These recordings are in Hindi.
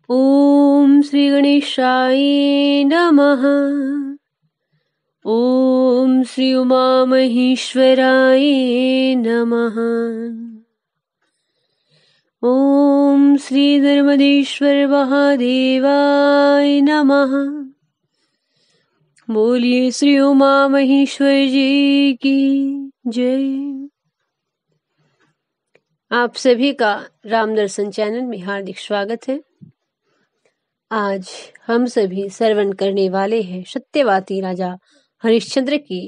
ओम श्री गणेशाय नमः। ओम श्री उमा महेश्वराय नमः। ओम श्री नर्मदेश्वर महादेवाय नमः। बोलिए श्री उमा महेश्वर जी की जय। आप सभी का राम दर्शन चैनल में हार्दिक स्वागत है। आज हम सभी श्रवण करने वाले हैं सत्यवादी राजा हरिश्चंद्र की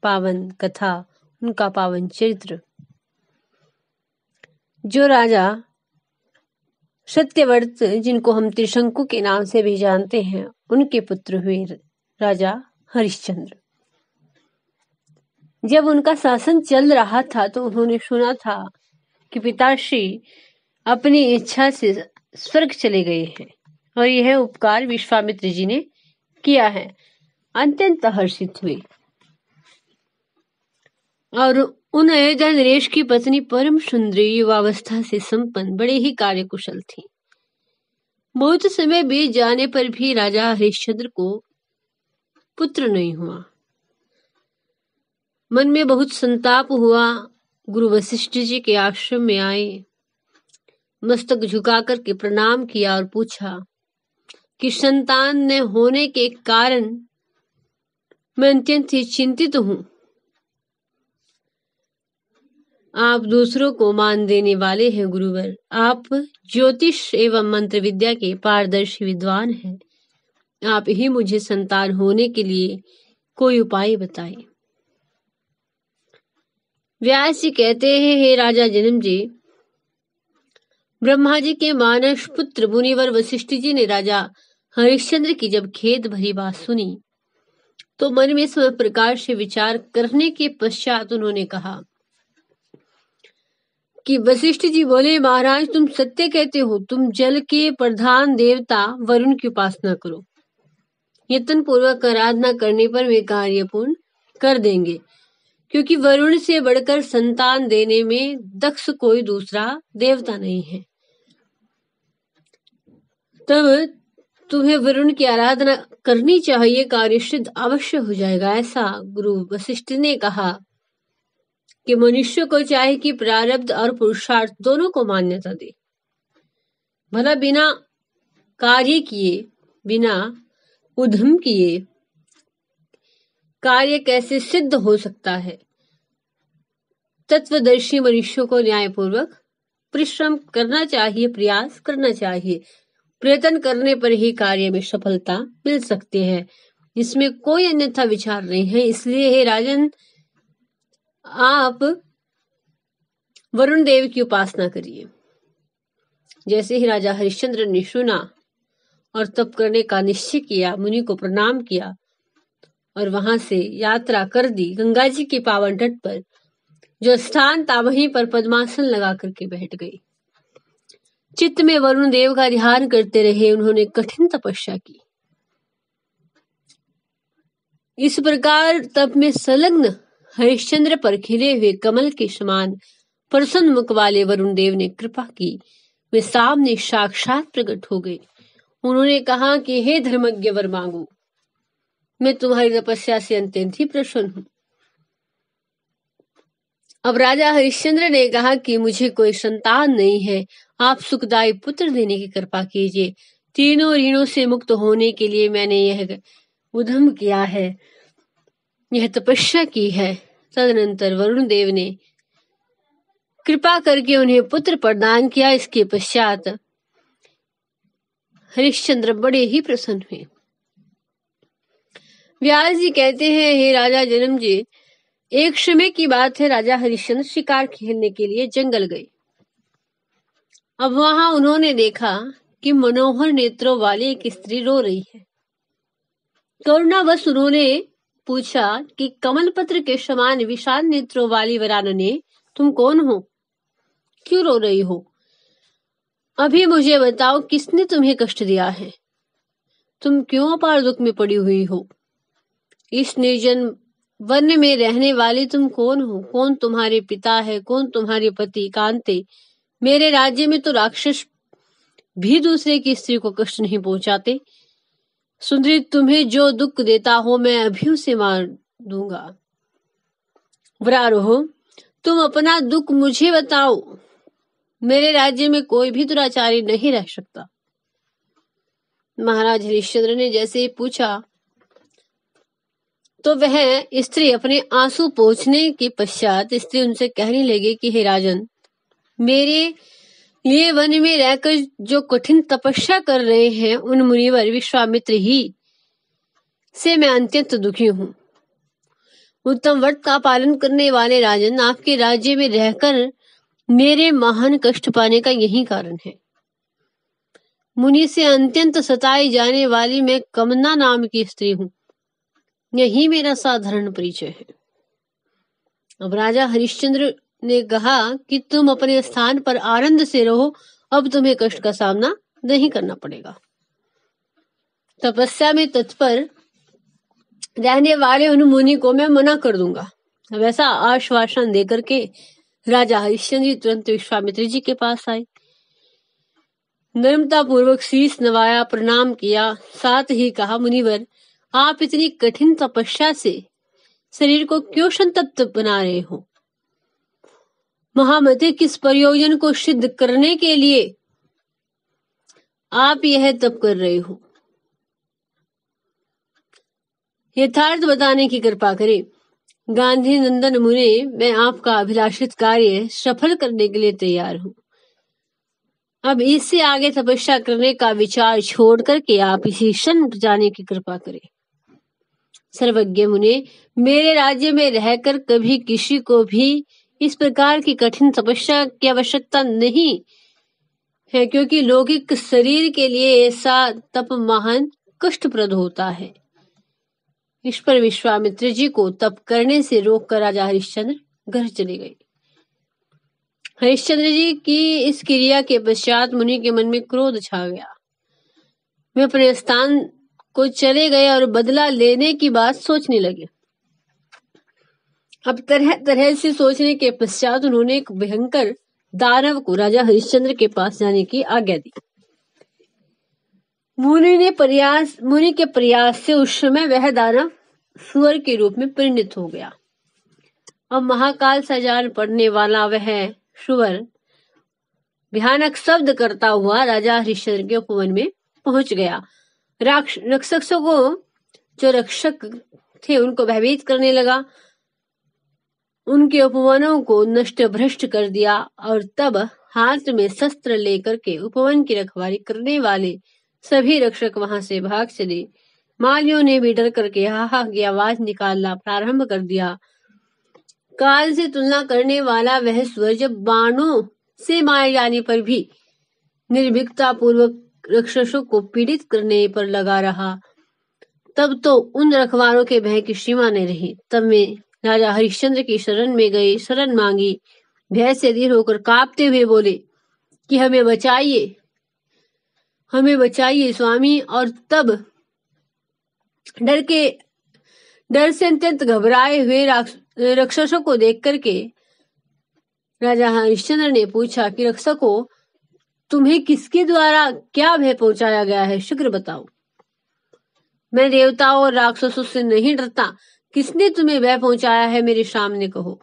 पावन कथा, उनका पावन चरित्र। जो राजा सत्यव्रत, जिनको हम त्रिशंकु के नाम से भी जानते हैं, उनके पुत्र हुए राजा हरिश्चंद्र। जब उनका शासन चल रहा था तो उन्होंने सुना था कि पिताश्री अपनी इच्छा से स्वर्ग चले गए हैं और यह उपकार विश्वामित्र जी ने किया है। अत्यंत हर्षित हुए और उन अयोध्या नरेश की पत्नी परम सुंदरी, युवावस्था से संपन्न, बड़े ही कार्यकुशल थी। बहुत समय बीत जाने पर भी राजा हरिश्चंद्र को पुत्र नहीं हुआ। मन में बहुत संताप हुआ। गुरु वशिष्ठ जी के आश्रम में आए, मस्तक झुका करके प्रणाम किया और पूछा कि संतान न होने के कारण मैं अत्यंत ही चिंतित हूं। आप दूसरों को मान देने वाले हैं गुरुवर। आप ज्योतिष एवं मंत्र विद्या के पारदर्शी विद्वान हैं। आप ही मुझे संतान होने के लिए कोई उपाय बताएं। व्यास जी कहते हैं, हे राजा जनम जी, ब्रह्मा जी के मानस पुत्र मुनिवर वशिष्ठ जी ने राजा हरिश्चंद्र की जब खेद भरी बात सुनी तो मन में सब प्रकार से विचार करने के पश्चात उन्होंने कहा कि वशिष्ठ जी बोले, महाराज तुम सत्य कहते हो। तुम जल के प्रधान देवता वरुण की उपासना करो। यत्न पूर्वक आराधना करने पर वे कार्य पूर्ण कर देंगे, क्योंकि वरुण से बढ़कर संतान देने में दक्ष कोई दूसरा देवता नहीं है। तब तुम्हें वरुण की आराधना करनी चाहिए, कार्य सिद्ध अवश्य हो जाएगा। ऐसा गुरु वशिष्ठ ने कहा कि मनुष्य को चाहे कि प्रारब्ध और पुरुषार्थ दोनों को मान्यता दे। भला बिना कार्य किए, बिना उद्यम किए कार्य कैसे सिद्ध हो सकता है। तत्वदर्शी मनुष्यों को न्यायपूर्वक परिश्रम करना चाहिए, प्रयास करना चाहिए। प्रयत्न करने पर ही कार्य में सफलता मिल सकती है। इसमें कोई अन्यथा विचार नहीं है। इसलिए हे राजन, आप वरुण देव की उपासना करिए। जैसे ही राजा हरिश्चंद्र ने सुना और तप करने का निश्चय किया, मुनि को प्रणाम किया और वहां से यात्रा कर दी। गंगा जी के पावन तट पर जो स्थान था वहीं पर पद्मासन लगा करके बैठ गई। चित्त में वरुण देव का ध्यान करते रहे। उन्होंने कठिन तपस्या की। इस प्रकार तप में संलग्न हरिश्चंद्र पर खिले हुए कमल के समान प्रसन्न मुख वाले वरुण देव ने कृपा की। वे सामने साक्षात प्रकट हो गए। उन्होंने कहा कि हे धर्मज्ञ वर मांगो, मैं तुम्हारी तपस्या से अत्यंत ही प्रसन्न हूं। अब राजा हरिश्चंद्र ने कहा कि मुझे कोई संतान नहीं है, आप सुखदायी पुत्र देने की कृपा कीजिए। तीनों ऋणों से मुक्त होने के लिए मैंने यह उद्यम किया है, यह तपस्या की है। तदनंतर वरुण देव ने कृपा करके उन्हें पुत्र प्रदान किया। इसके पश्चात हरिश्चंद्र बड़े ही प्रसन्न हुए। व्यास जी कहते हैं, हे राजा जनम जी, एक समय की बात है, राजा हरिश्चंद्र शिकार खेलने के लिए जंगल गए। अब वहां उन्होंने देखा कि मनोहर नेत्रों वाली एक स्त्री रो रही है। करुणावश उन्होंने पूछा कि कमल पत्र के समान विशाल नेत्रों वाली वरानने, तुम कौन हो, क्यों रो रही हो? अभी मुझे बताओ, किसने तुम्हें कष्ट दिया है? तुम क्यों अपार दुख में पड़ी हुई हो? इस निर्जन वन में रहने वाले तुम कौन हो? कौन तुम्हारे पिता है? कौन तुम्हारे पति? कांते, मेरे राज्य में तो राक्षस भी दूसरे की स्त्री को कष्ट नहीं पहुंचाते। सुंदरी, तुम्हें जो दुख देता हो मैं अभी उसे मार दूंगा। वरारोह, तुम अपना दुख मुझे बताओ। मेरे राज्य में कोई भी दुराचारी नहीं रह सकता। महाराज हरिश्चंद्र ने जैसे ही पूछा तो वह स्त्री अपने आंसू पोंछने के पश्चात स्त्री उनसे कहने लगी कि हे राजन, मेरे लिए वन में रहकर जो कठिन तपस्या कर रहे हैं उन मुनिवर विश्वामित्र ही से मैं अत्यंत दुखी हूँ। उत्तम व्रत का पालन करने वाले राजन, आपके राज्य में रहकर मेरे महान कष्ट पाने का यही कारण है। मुनि से अत्यंत सताई जाने वाली मैं कमना नाम की स्त्री हूँ। यही मेरा साधारण परिचय है। अब राजा हरिश्चंद्र ने कहा कि तुम अपने स्थान पर आनंद से रहो, अब तुम्हें कष्ट का सामना नहीं करना पड़ेगा। तपस्या में तत्पर रहने वाले उन मुनि को मैं मना कर दूंगा। अब ऐसा आश्वासन देकर के राजा हरिश्चंद्र जी तुरंत विश्वामित्र जी के पास आए, नम्रता पूर्वक शीश नवाया, प्रणाम किया, साथ ही कहा, मुनिवर, आप इतनी कठिन तपस्या से शरीर को क्यों संतप्त बना रहे हो? महामते, किस प्रयोजन को सिद्ध करने के लिए आप यह तप कर रहे हो? यथार्थ बताने की कृपा करें। गांधी नंदन मुने, मैं आपका अभिलाषित कार्य सफल करने के लिए तैयार हूँ। अब इससे आगे तपस्या करने का विचार छोड़ करके आप इसी क्षण जाने की कृपा करें। सर्वज्ञ मुने, मेरे राज्य में रहकर कभी किसी को भी इस प्रकार की कठिन तपस्या की आवश्यकता नहीं है, क्योंकि लौकिक शरीर के लिए ऐसा तप महान कष्टप्रद होता है। इस पर विश्वामित्र जी को तप करने से रोककर राजा हरिश्चंद्र घर चले गए। हरिश्चंद्र जी की इस क्रिया के पश्चात मुनि के मन में क्रोध छा गया। वे अपने स्थान को चले गए और बदला लेने की बात सोचने लगे। अब तरह तरह से सोचने के पश्चात उन्होंने एक भयंकर दानव को राजा हरिश्चंद्र के पास जाने की आज्ञा दी। मुनि के प्रयास से उस समय वह दानव सुअर के रूप में परिणत हो गया। अब महाकाल सा जान पड़ने वाला वह सुअर भयानक शब्द करता हुआ राजा हरिश्चंद्र के उपवन में पहुंच गया। राक्षसों को जो रक्षक थे उनको भयभीत करने लगा, उनके उपवनों को नष्ट भ्रष्ट कर दिया और तब हाथ में शस्त्र लेकर के उपवन की रखवाली करने वाले सभी रक्षक वहां से भाग चले। मालियों ने भी डर करके हाहा की आवाज निकालना प्रारंभ कर दिया। काल से तुलना करने वाला वह सुअर जब बाणों से मारे जाने पर भी निर्भीकता पूर्वक राक्षसों को पीड़ित करने पर लगा रहा, तब तो उन रखवालों के भय की सीमा नहीं रही। तब मैं राजा हरिश्चंद्र की शरण में गई, शरण मांगी, भय से अधीर होकर कांपते हुए बोले कि हमें बचाइए स्वामी। और तब डर से अत्यंत घबराए हुए राक्षसों को देख करके राजा हरिश्चंद्र ने पूछा कि रक्षकों, तुम्हें किसके द्वारा क्या भय पहुंचाया गया है, शीघ्र बताओ। मैं देवताओं और राक्षसों से नहीं डरता, किसने तुम्हें भय पहुंचाया है मेरे सामने कहो।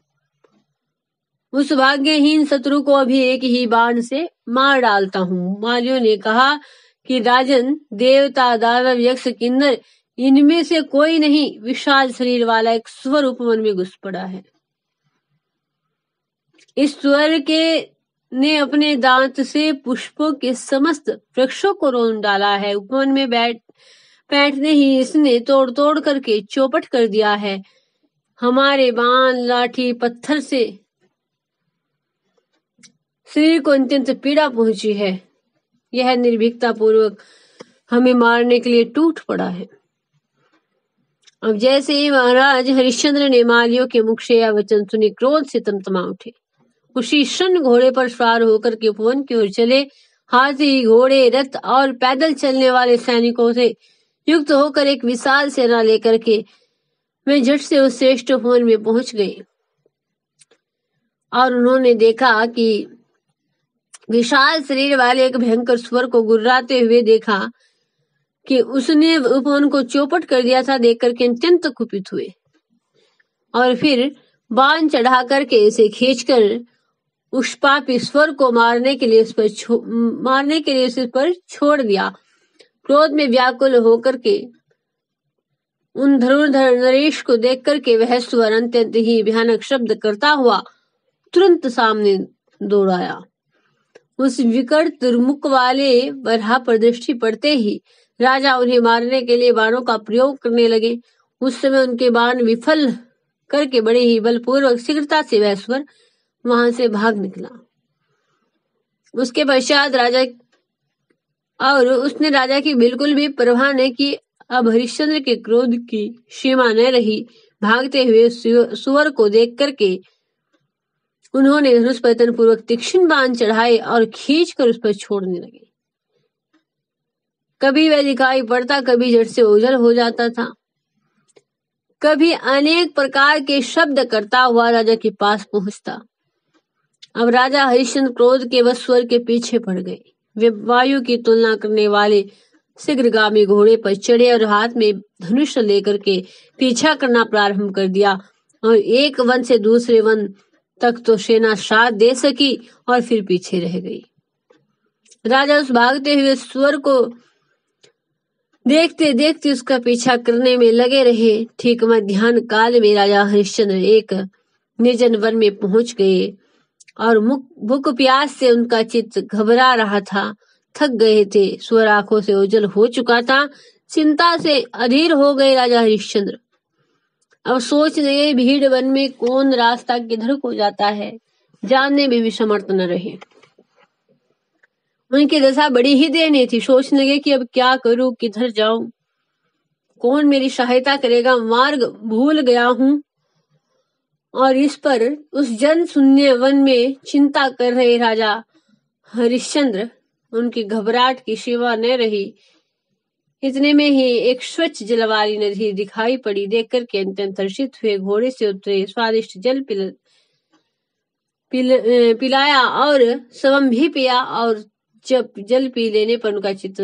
उस भाग्यहीन शत्रु को अभी एक ही बाण से मार डालता हूँ। मालियों ने कहा कि राजन, देवता, दानव, यक्ष, किन्नर, इनमें से कोई नहीं, विशाल शरीर वाला एक सुअर उपवन में घुस पड़ा है। इस सुअर ने अपने दांत से पुष्पों के समस्त वृक्षों को रौंद डाला है। उपवन में बैठने ही इसने तोड़ तोड़ करके चौपट कर दिया है। हमारे बाण, लाठी, पत्थर से शरीर को अत्यंत पीड़ा पहुंची है। यह निर्भीकता पूर्वक हमें मारने के लिए टूट पड़ा है। अब जैसे ही महाराज हरिश्चंद्र ने मालियों के मुख से यह वचन सुने, क्रोध से तमतमा उठे। उसी क्षण घोड़े पर सवार होकर के उपवन की ओर चले। हाथी, घोड़े, रथ और पैदल चलने वाले सैनिकों से युक्त होकर एक विशाल सेना लेकर के वे झट से उस श्रेष्ठ उपवन में पहुंच गए और उन्होंने देखा कि विशाल शरीर वाले एक भयंकर स्वर को गुर्राते हुए देखा कि उसने उपवन को चौपट कर दिया था, देख करके अत्यंत कुपित हुए और फिर बाण चढ़ा करके इसे खींचकर उस पापी स्वर को मारने के लिए उस पर छोड़ दिया। क्रोध में व्याकुल होकर के उन धनुर्धर नरेश को देख करके वह स्वर अत्यंत ही भयानक शब्द करता हुआ तुरंत सामने दौड़ आया। उस विकट दुर्मुख वाले बरहा पर दृष्टि पड़ते ही राजा उन्हें मारने के लिए बाणों का प्रयोग करने लगे। उस समय उनके बाण विफल करके बड़े ही बलपूर्वक शीघ्रता से वह स्वर वहां से भाग निकला। उसके पश्चात उसने राजा की बिल्कुल भी परवाह न की। अब हरिश्चंद्र के क्रोध की सीमा न रही। भागते हुए सुअर को देख करके उन्होंने धनुष पतन पूर्वक तीक्ष्ण बाण चढ़ाए और खींचकर उस पर छोड़ने लगे। कभी वह दिखाई पड़ता, कभी जड़ से ओझल हो जाता था, कभी अनेक प्रकार के शब्द करता हुआ राजा के पास पहुंचता। अब राजा हरिश्चंद्र क्रोध के वश स्वर के पीछे पड़ गए। वे वायु की तुलना करने वाले शीघ्रगामी घोड़े पर चढ़े और हाथ में धनुष लेकर के पीछा करना प्रारंभ कर दिया और एक वन से दूसरे वन तक तो सेना साथ दे सकी और फिर पीछे रह गई। राजा उस भागते हुए स्वर को देखते देखते उसका पीछा करने में लगे रहे। ठीक मध्याह्न काल में राजा हरिश्चंद्र एक निर्जन वन में पहुंच गए और भूख प्यास से उनका चित्त घबरा रहा था। थक गए थे, स्वर आंखों से ओझल हो चुका था। चिंता से अधीर हो गए राजा हरिश्चंद्र। अब सोच रहे भीड़ वन में कौन रास्ता किधर को जाता है, जानने में भी समर्थ न रहे। उनकी दशा बड़ी ही दयनीय थी। सोचने लगे कि अब क्या करूं, किधर जाऊं, कौन मेरी सहायता करेगा, मार्ग भूल गया हूं। और इस पर उस जन शून्य वन में चिंता कर रहे राजा हरिश्चंद्र, उनकी घबराहट की सीमा न रही। इतने में ही एक स्वच्छ जल वाली नदी दिखाई पड़ी। देख करके अत्यंत हर्षित हुए घोड़े से उतरे, स्वादिष्ट जल पिलाया और स्वयं भी पिया और जब जल पी लेने पर उनका चित्त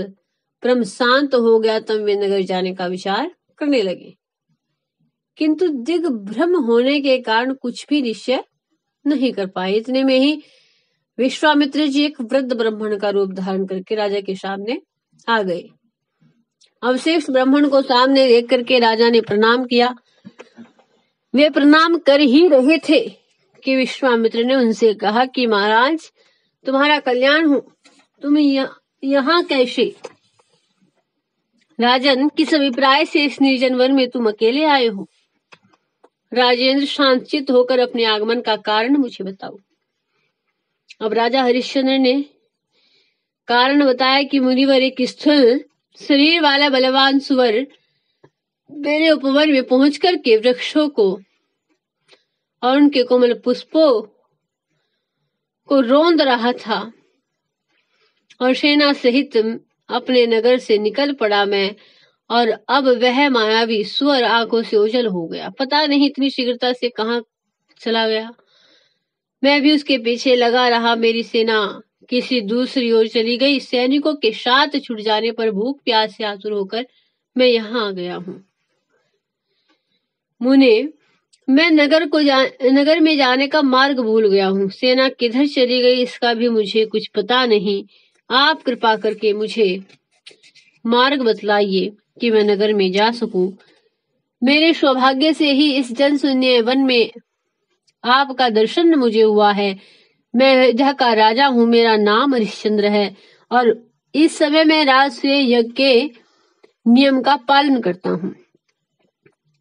परम शांत हो गया, तब वे नगर जाने का विचार करने लगे। किंतु दिग्भ्रम होने के कारण कुछ भी निश्चय नहीं कर पाए। इतने में ही विश्वामित्र जी एक वृद्ध ब्राह्मण का रूप धारण करके राजा के सामने आ गए। अवशेष ब्राह्मण को सामने देख करके राजा ने प्रणाम किया। वे प्रणाम कर ही रहे थे कि विश्वामित्र ने उनसे कहा कि महाराज, तुम्हारा कल्याण हो, तुम यहाँ कैसे? राजन, किस अभिप्राय से इस निर्जन वन में तुम अकेले आए हो? राजेंद्र, शांतचित्त होकर अपने आगमन का कारण मुझे बताओ। अब राजा हरिश्चंद्र ने कारण बताया कि मुनिवर, एक स्थूल शरीर वाला बलवान सुवर मेरे उपवन में पहुंच करके वृक्षों को और उनके कोमल पुष्पों को रौंद रहा था और सेना सहित अपने नगर से निकल पड़ा मैं, और अब वह मायावी सुअर आंखों से ओझल हो गया। पता नहीं इतनी शीघ्रता से कहाँ चला गया। मैं भी उसके पीछे लगा रहा। मेरी सेना किसी दूसरी ओर चली गई। सैनिकों के साथ छूट जाने पर भूख प्यास से आतुर होकर मैं यहाँ आ गया हूँ। मुने, मैं नगर में जाने का मार्ग भूल गया हूँ। सेना किधर चली गई इसका भी मुझे कुछ पता नहीं। आप कृपा करके मुझे मार्ग बतलाइए कि मैं नगर में जा सकूं। मेरे सौभाग्य से ही इस जनशून्य वन में आपका दर्शन मुझे हुआ है। मैं अयोध्या का राजा हूँ, मेरा नाम हरिश्चंद्र है और इस समय मैं राजसूय यज्ञ के नियम का पालन करता हूँ।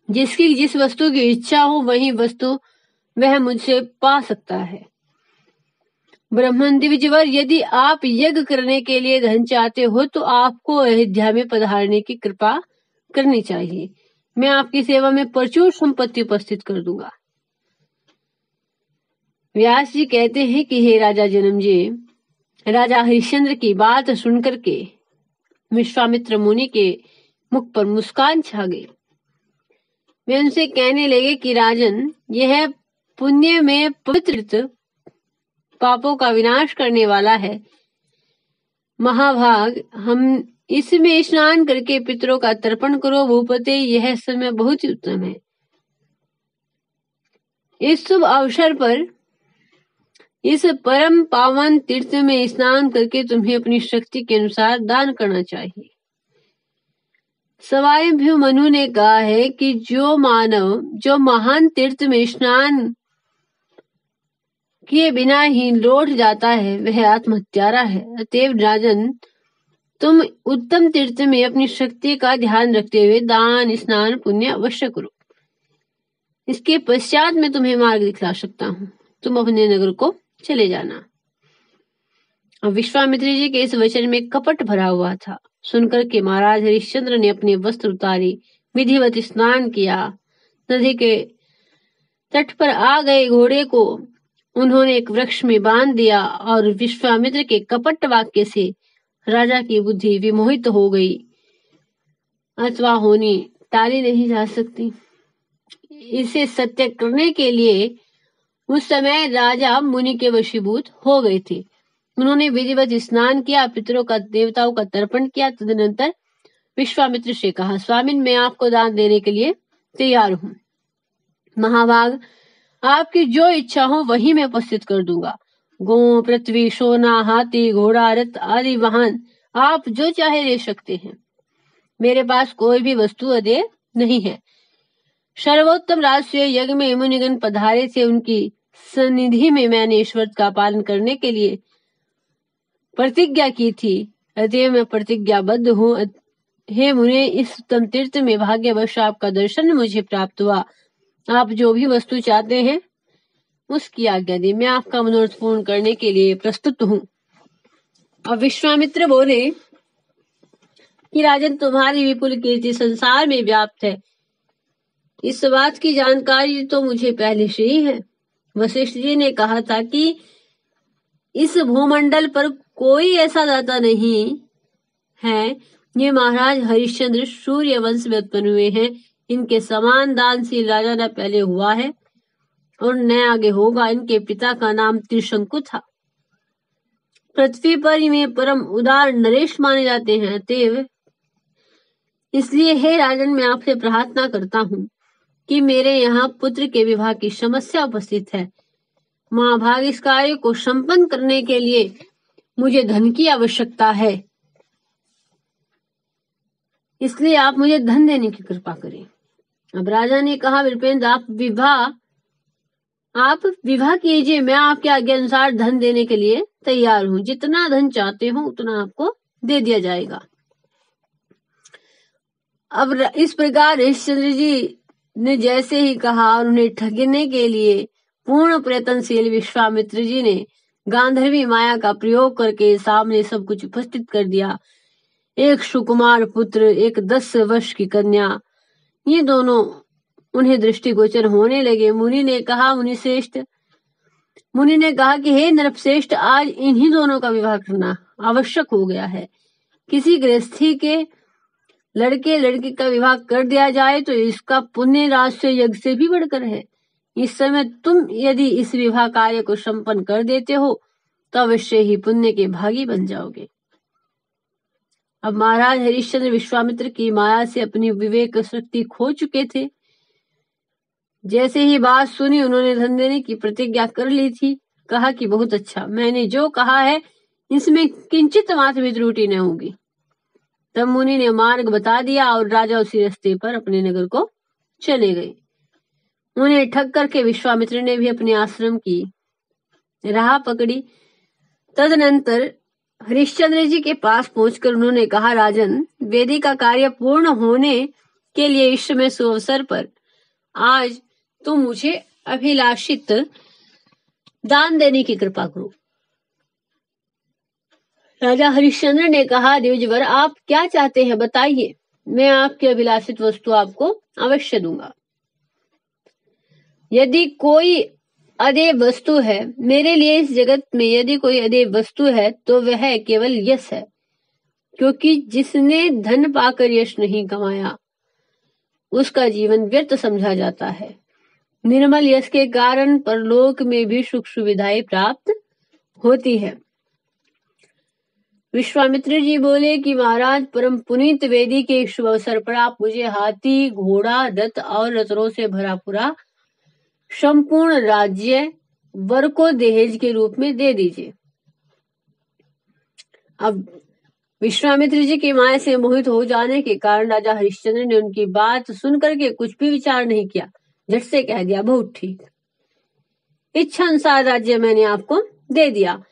जिसकी जिस वस्तु की इच्छा हो वही वस्तु वह मुझसे पा सकता है। ब्राह्मण द्विजवर, यदि आप यज्ञ करने के लिए धन चाहते हो तो आपको अयोध्या में पधारने की कृपा करनी चाहिए। मैं आपकी सेवा में प्रचुर संपत्ति उपस्थित कर दूंगा। व्यास जी कहते हैं कि हे राजा जनमेजय, राजा हरिश्चंद्र की बात सुनकर के विश्वामित्र मुनि के मुख पर मुस्कान छा गई। वे उनसे कहने लगे कि राजन, यह पुण्य में पापों का विनाश करने वाला है। महाभाग, हम इसमें स्नान करके पितरों का तर्पण करो। भूपते, यह समय बहुत ही उत्तम है। इस शुभ अवसर पर इस परम पावन तीर्थ में स्नान करके तुम्हें अपनी शक्ति के अनुसार दान करना चाहिए। स्वयंभू मनु ने कहा है कि जो मानव जो महान तीर्थ में स्नान किए बिना ही लौट जाता है वह आत्महत्यारा है। अतएव राजन, तुम उत्तम तीर्थ में अपनी शक्ति का ध्यान रखते हुए दान स्नान पुण्य अवश्य करो। इसके पश्चात मैं तुम्हें मार्ग दिखला सकता हूँ। तुम अपने नगर को चले जाना। अब विश्वामित्र जी के इस वचन में कपट भरा हुआ था। सुनकर के महाराज हरिश्चंद्र ने अपने वस्त्र उतारे, विधिवत स्नान किया। नदी के तट पर आ गए घोड़े को उन्होंने एक वृक्ष में बांध दिया और विश्वामित्र के कपट वाक्य से राजा की बुद्धि विमोहित हो गई अथवा होनी टाली नहीं जा सकती। इसे सत्य करने के लिए उस समय राजा मुनि के वशीभूत हो गए थे। उन्होंने विधिवत स्नान किया, पितरों का देवताओं का तर्पण किया। तदनंतर विश्वामित्र से कहा, स्वामिन, मैं आपको दान देने के लिए तैयार हूँ। महाभाग, आपकी जो इच्छा हो वही मैं उपस्थित कर दूंगा। गौ, पृथ्वी, सोना, हाथी, घोड़ा, रथ आदि वाहन आप जो चाहे ले सकते हैं। मेरे पास कोई भी वस्तु अदेय नहीं है। सर्वोत्तम राजसूय यज्ञ में मुनिगण पधारे थे। उनकी सन्निधि में मैंने ईश्वर का पालन करने के लिए प्रतिज्ञा की थी। अतएव मैं प्रतिज्ञाबद्ध हूँ। हे मुने, इस उत्तम तीर्थ में भाग्यवश आपका दर्शन मुझे प्राप्त हुआ। आप जो भी वस्तु चाहते हैं उसकी आज्ञा दें। मैं आपका मनोरथ पूर्ण करने के लिए प्रस्तुत हूँ। अब विश्वामित्र बोले कि राजन, तुम्हारी विपुल कीर्ति संसार में व्याप्त है। इस बात की जानकारी तो मुझे पहले से ही है। वशिष्ठ जी ने कहा था कि इस भूमंडल पर कोई ऐसा दाता नहीं है। ये महाराज हरिश्चंद्र सूर्य वंश में उत्पन्न हुए हैं। इनके समान दानशील राजा न पहले हुआ है और न आगे होगा। इनके पिता का नाम त्रिशंकु था। पृथ्वी पर ये परम उदार नरेश माने जाते हैं। अतएव इसलिए हे राजन, मैं आपसे प्रार्थना करता हूँ कि मेरे यहाँ पुत्र के विवाह की समस्या उपस्थित है। महाभाग, इस कार्य को संपन्न करने के लिए मुझे धन की आवश्यकता है। इसलिए आप मुझे धन देने की कृपा करें। अब राजा ने कहा, विप्रेंद्र, आप विवाह कीजिए। मैं आपके आज्ञा अनुसार धन देने के लिए तैयार हूँ। जितना धन चाहते हो उतना आपको दे दिया जाएगा। अब इस प्रकार हरिश्चंद्र जी ने जैसे ही कहा और उन्हें ठगने के लिए पूर्ण प्रयत्नशील विश्वामित्र जी ने गांधर्वी माया का प्रयोग करके सामने सब कुछ उपस्थित कर दिया। एक सुकुमार पुत्र, एक 10 वर्ष की कन्या, ये दोनों उन्हें दृष्टिगोचर होने लगे। मुनि ने कहा कि हे नरश्रेष्ठ, आज इन्हीं दोनों का विवाह करना आवश्यक हो गया है। किसी गृहस्थी के लड़के लड़की का विवाह कर दिया जाए तो इसका पुण्य राजसूय यज्ञ से भी बढ़कर है। इस समय तुम यदि इस विवाह कार्य को संपन्न कर देते हो तो अवश्य ही पुण्य के भागी बन जाओगे। अब महाराज हरिश्चंद्र विश्वामित्र की माया से अपनी विवेक शक्ति खो चुके थे। जैसे ही बात सुनी उन्होंने धन देने की प्रतिज्ञा कर ली थी। कहा कि बहुत अच्छा, मैंने जो कहा है इसमें किंचित मात्र भी त्रुटि न होगी। तब मुनि ने मार्ग बता दिया और राजा उसी रास्ते पर अपने नगर को चले गए। उन्हें ठग करके विश्वामित्र ने भी अपने आश्रम की राह पकड़ी। तदनंतर हरिश्चंद्र जी के पास पहुंचकर उन्होंने कहा, राजन, वेदी का कार्य पूर्ण होने के लिए इस समय सुअवसर पर आज तुम मुझे अभिलाषित दान देने की कृपा करो। राजा हरिश्चंद्र ने कहा, द्विजवर, आप क्या चाहते हैं बताइए, मैं आपकी अभिलाषित वस्तु आपको अवश्य दूंगा। यदि कोई अदेय वस्तु है मेरे लिए इस जगत में, यदि कोई अदेय वस्तु है तो वह केवल यश है, क्योंकि जिसने धन पाकर यश नहीं कमाया उसका जीवन व्यर्थ समझा जाता है। निर्मल यश के कारण परलोक में भी सुख सुविधाएं प्राप्त होती है। विश्वामित्र जी बोले कि महाराज, परम पुनीत वेदी के शुभ अवसर पर आप मुझे हाथी, घोड़ा, रथ और रत्नों से भरा पूरा संपूर्ण राज्य वर को दहेज के रूप में दे दीजिए। अब विश्वामित्र जी की माया से मोहित हो जाने के कारण राजा हरिश्चंद्र ने उनकी बात सुनकर के कुछ भी विचार नहीं किया, झट से कह दिया, बहुत ठीक, इच्छा अनुसार राज्य मैंने आपको दे दिया।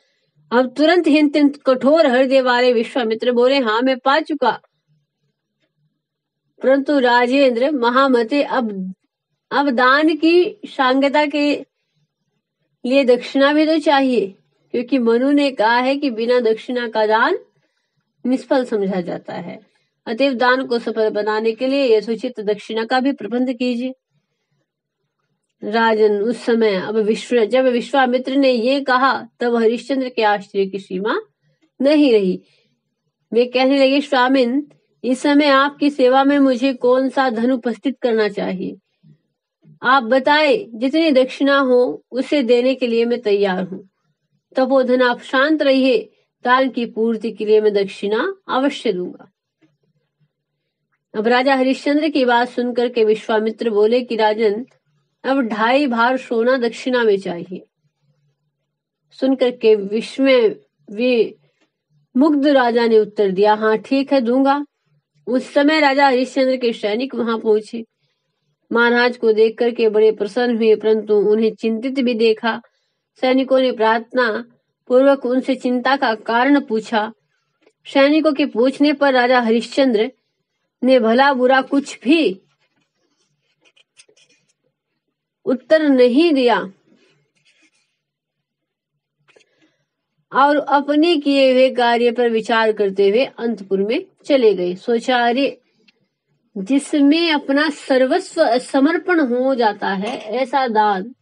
अब तुरंत ही कठोर हृदय वाले विश्वामित्र बोले, हाँ मैं पा चुका, परंतु राजेंद्र महामते अब दान की सांगता के लिए दक्षिणा भी तो चाहिए, क्योंकि मनु ने कहा है कि बिना दक्षिणा का दान निष्फल समझा जाता है। अतएव दान को सफल बनाने के लिए यथोचित दक्षिणा का भी प्रबंध कीजिए। राजन, उस समय जब विश्वामित्र ने ये कहा तब हरिश्चंद्र के आश्चर्य की सीमा नहीं रही। वे कहने लगे, स्वामिन, इस समय आपकी सेवा में मुझे कौन सा धन उपस्थित करना चाहिए? आप बताए, जितनी दक्षिणा हो उसे देने के लिए मैं तैयार हूँ। तपोधन, आप शांत रहिए, दान की पूर्ति के लिए मैं दक्षिणा अवश्य दूंगा। अब राजा हरिश्चंद्र की बात सुनकर के विश्वामित्र बोले कि राजन, अब 2.5 भार सोना दक्षिणा में चाहिए। सुनकर के मुग्ध राजा ने उत्तर दिया, हाँ ठीक है, दूंगा। उस समय राजा हरिश्चंद्र के सैनिक वहां पहुंचे। महाराज को देख करके बड़े प्रसन्न हुए, परंतु उन्हें चिंतित भी देखा। सैनिकों ने प्रार्थना पूर्वक उनसे चिंता का कारण पूछा। सैनिकों के पूछने पर राजा हरिश्चंद्र ने भला बुरा कुछ भी उत्तर नहीं दिया और अपने किए हुए कार्य पर विचार करते हुए अंतपुर में चले गए। सोचा, अरे, जिसमें अपना सर्वस्व समर्पण हो जाता है, ऐसा दान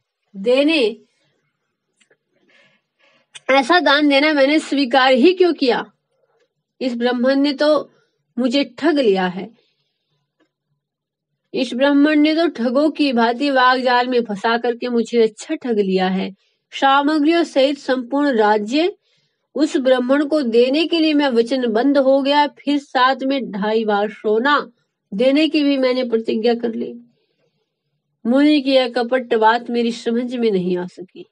देना मैंने स्वीकार ही क्यों किया? इस ब्राह्मण ने तो मुझे ठग लिया है। इस ब्राह्मण ने तो ठगों की भांति वाग जाल में फंसा करके मुझे अच्छा ठग लिया है। सामग्रियों सहित संपूर्ण राज्य उस ब्राह्मण को देने के लिए मैं वचनबद्ध हो गया, फिर साथ में 2.5 बार सोना देने की भी मैंने प्रतिज्ञा कर ली। मुनि की यह कपट बात मेरी समझ में नहीं आ सकी।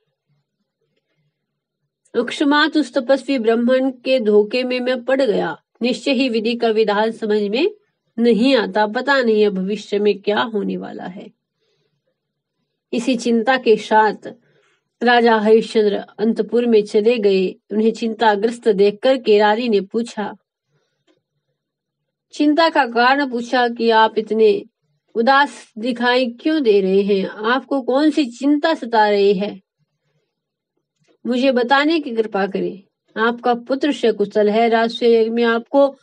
अक्षमात उस तपस्वी ब्राह्मण के धोखे में मैं पड़ गया। निश्चय ही विधि का विधान समझ में नहीं आता, पता नहीं अब भविष्य में क्या होने वाला है। इसी चिंता के साथ राजा हरिश्चंद्र अंतपुर में चले गए। उन्हें चिंताग्रस्त देखकर के रानी ने पूछा, चिंता का कारण पूछा कि आप इतने उदास दिखाई क्यों दे रहे हैं? आपको कौन सी चिंता सता रही है? मुझे बताने की कृपा करें। आपका पुत्र सकुशल है, राजसूय यज्ञ में आपको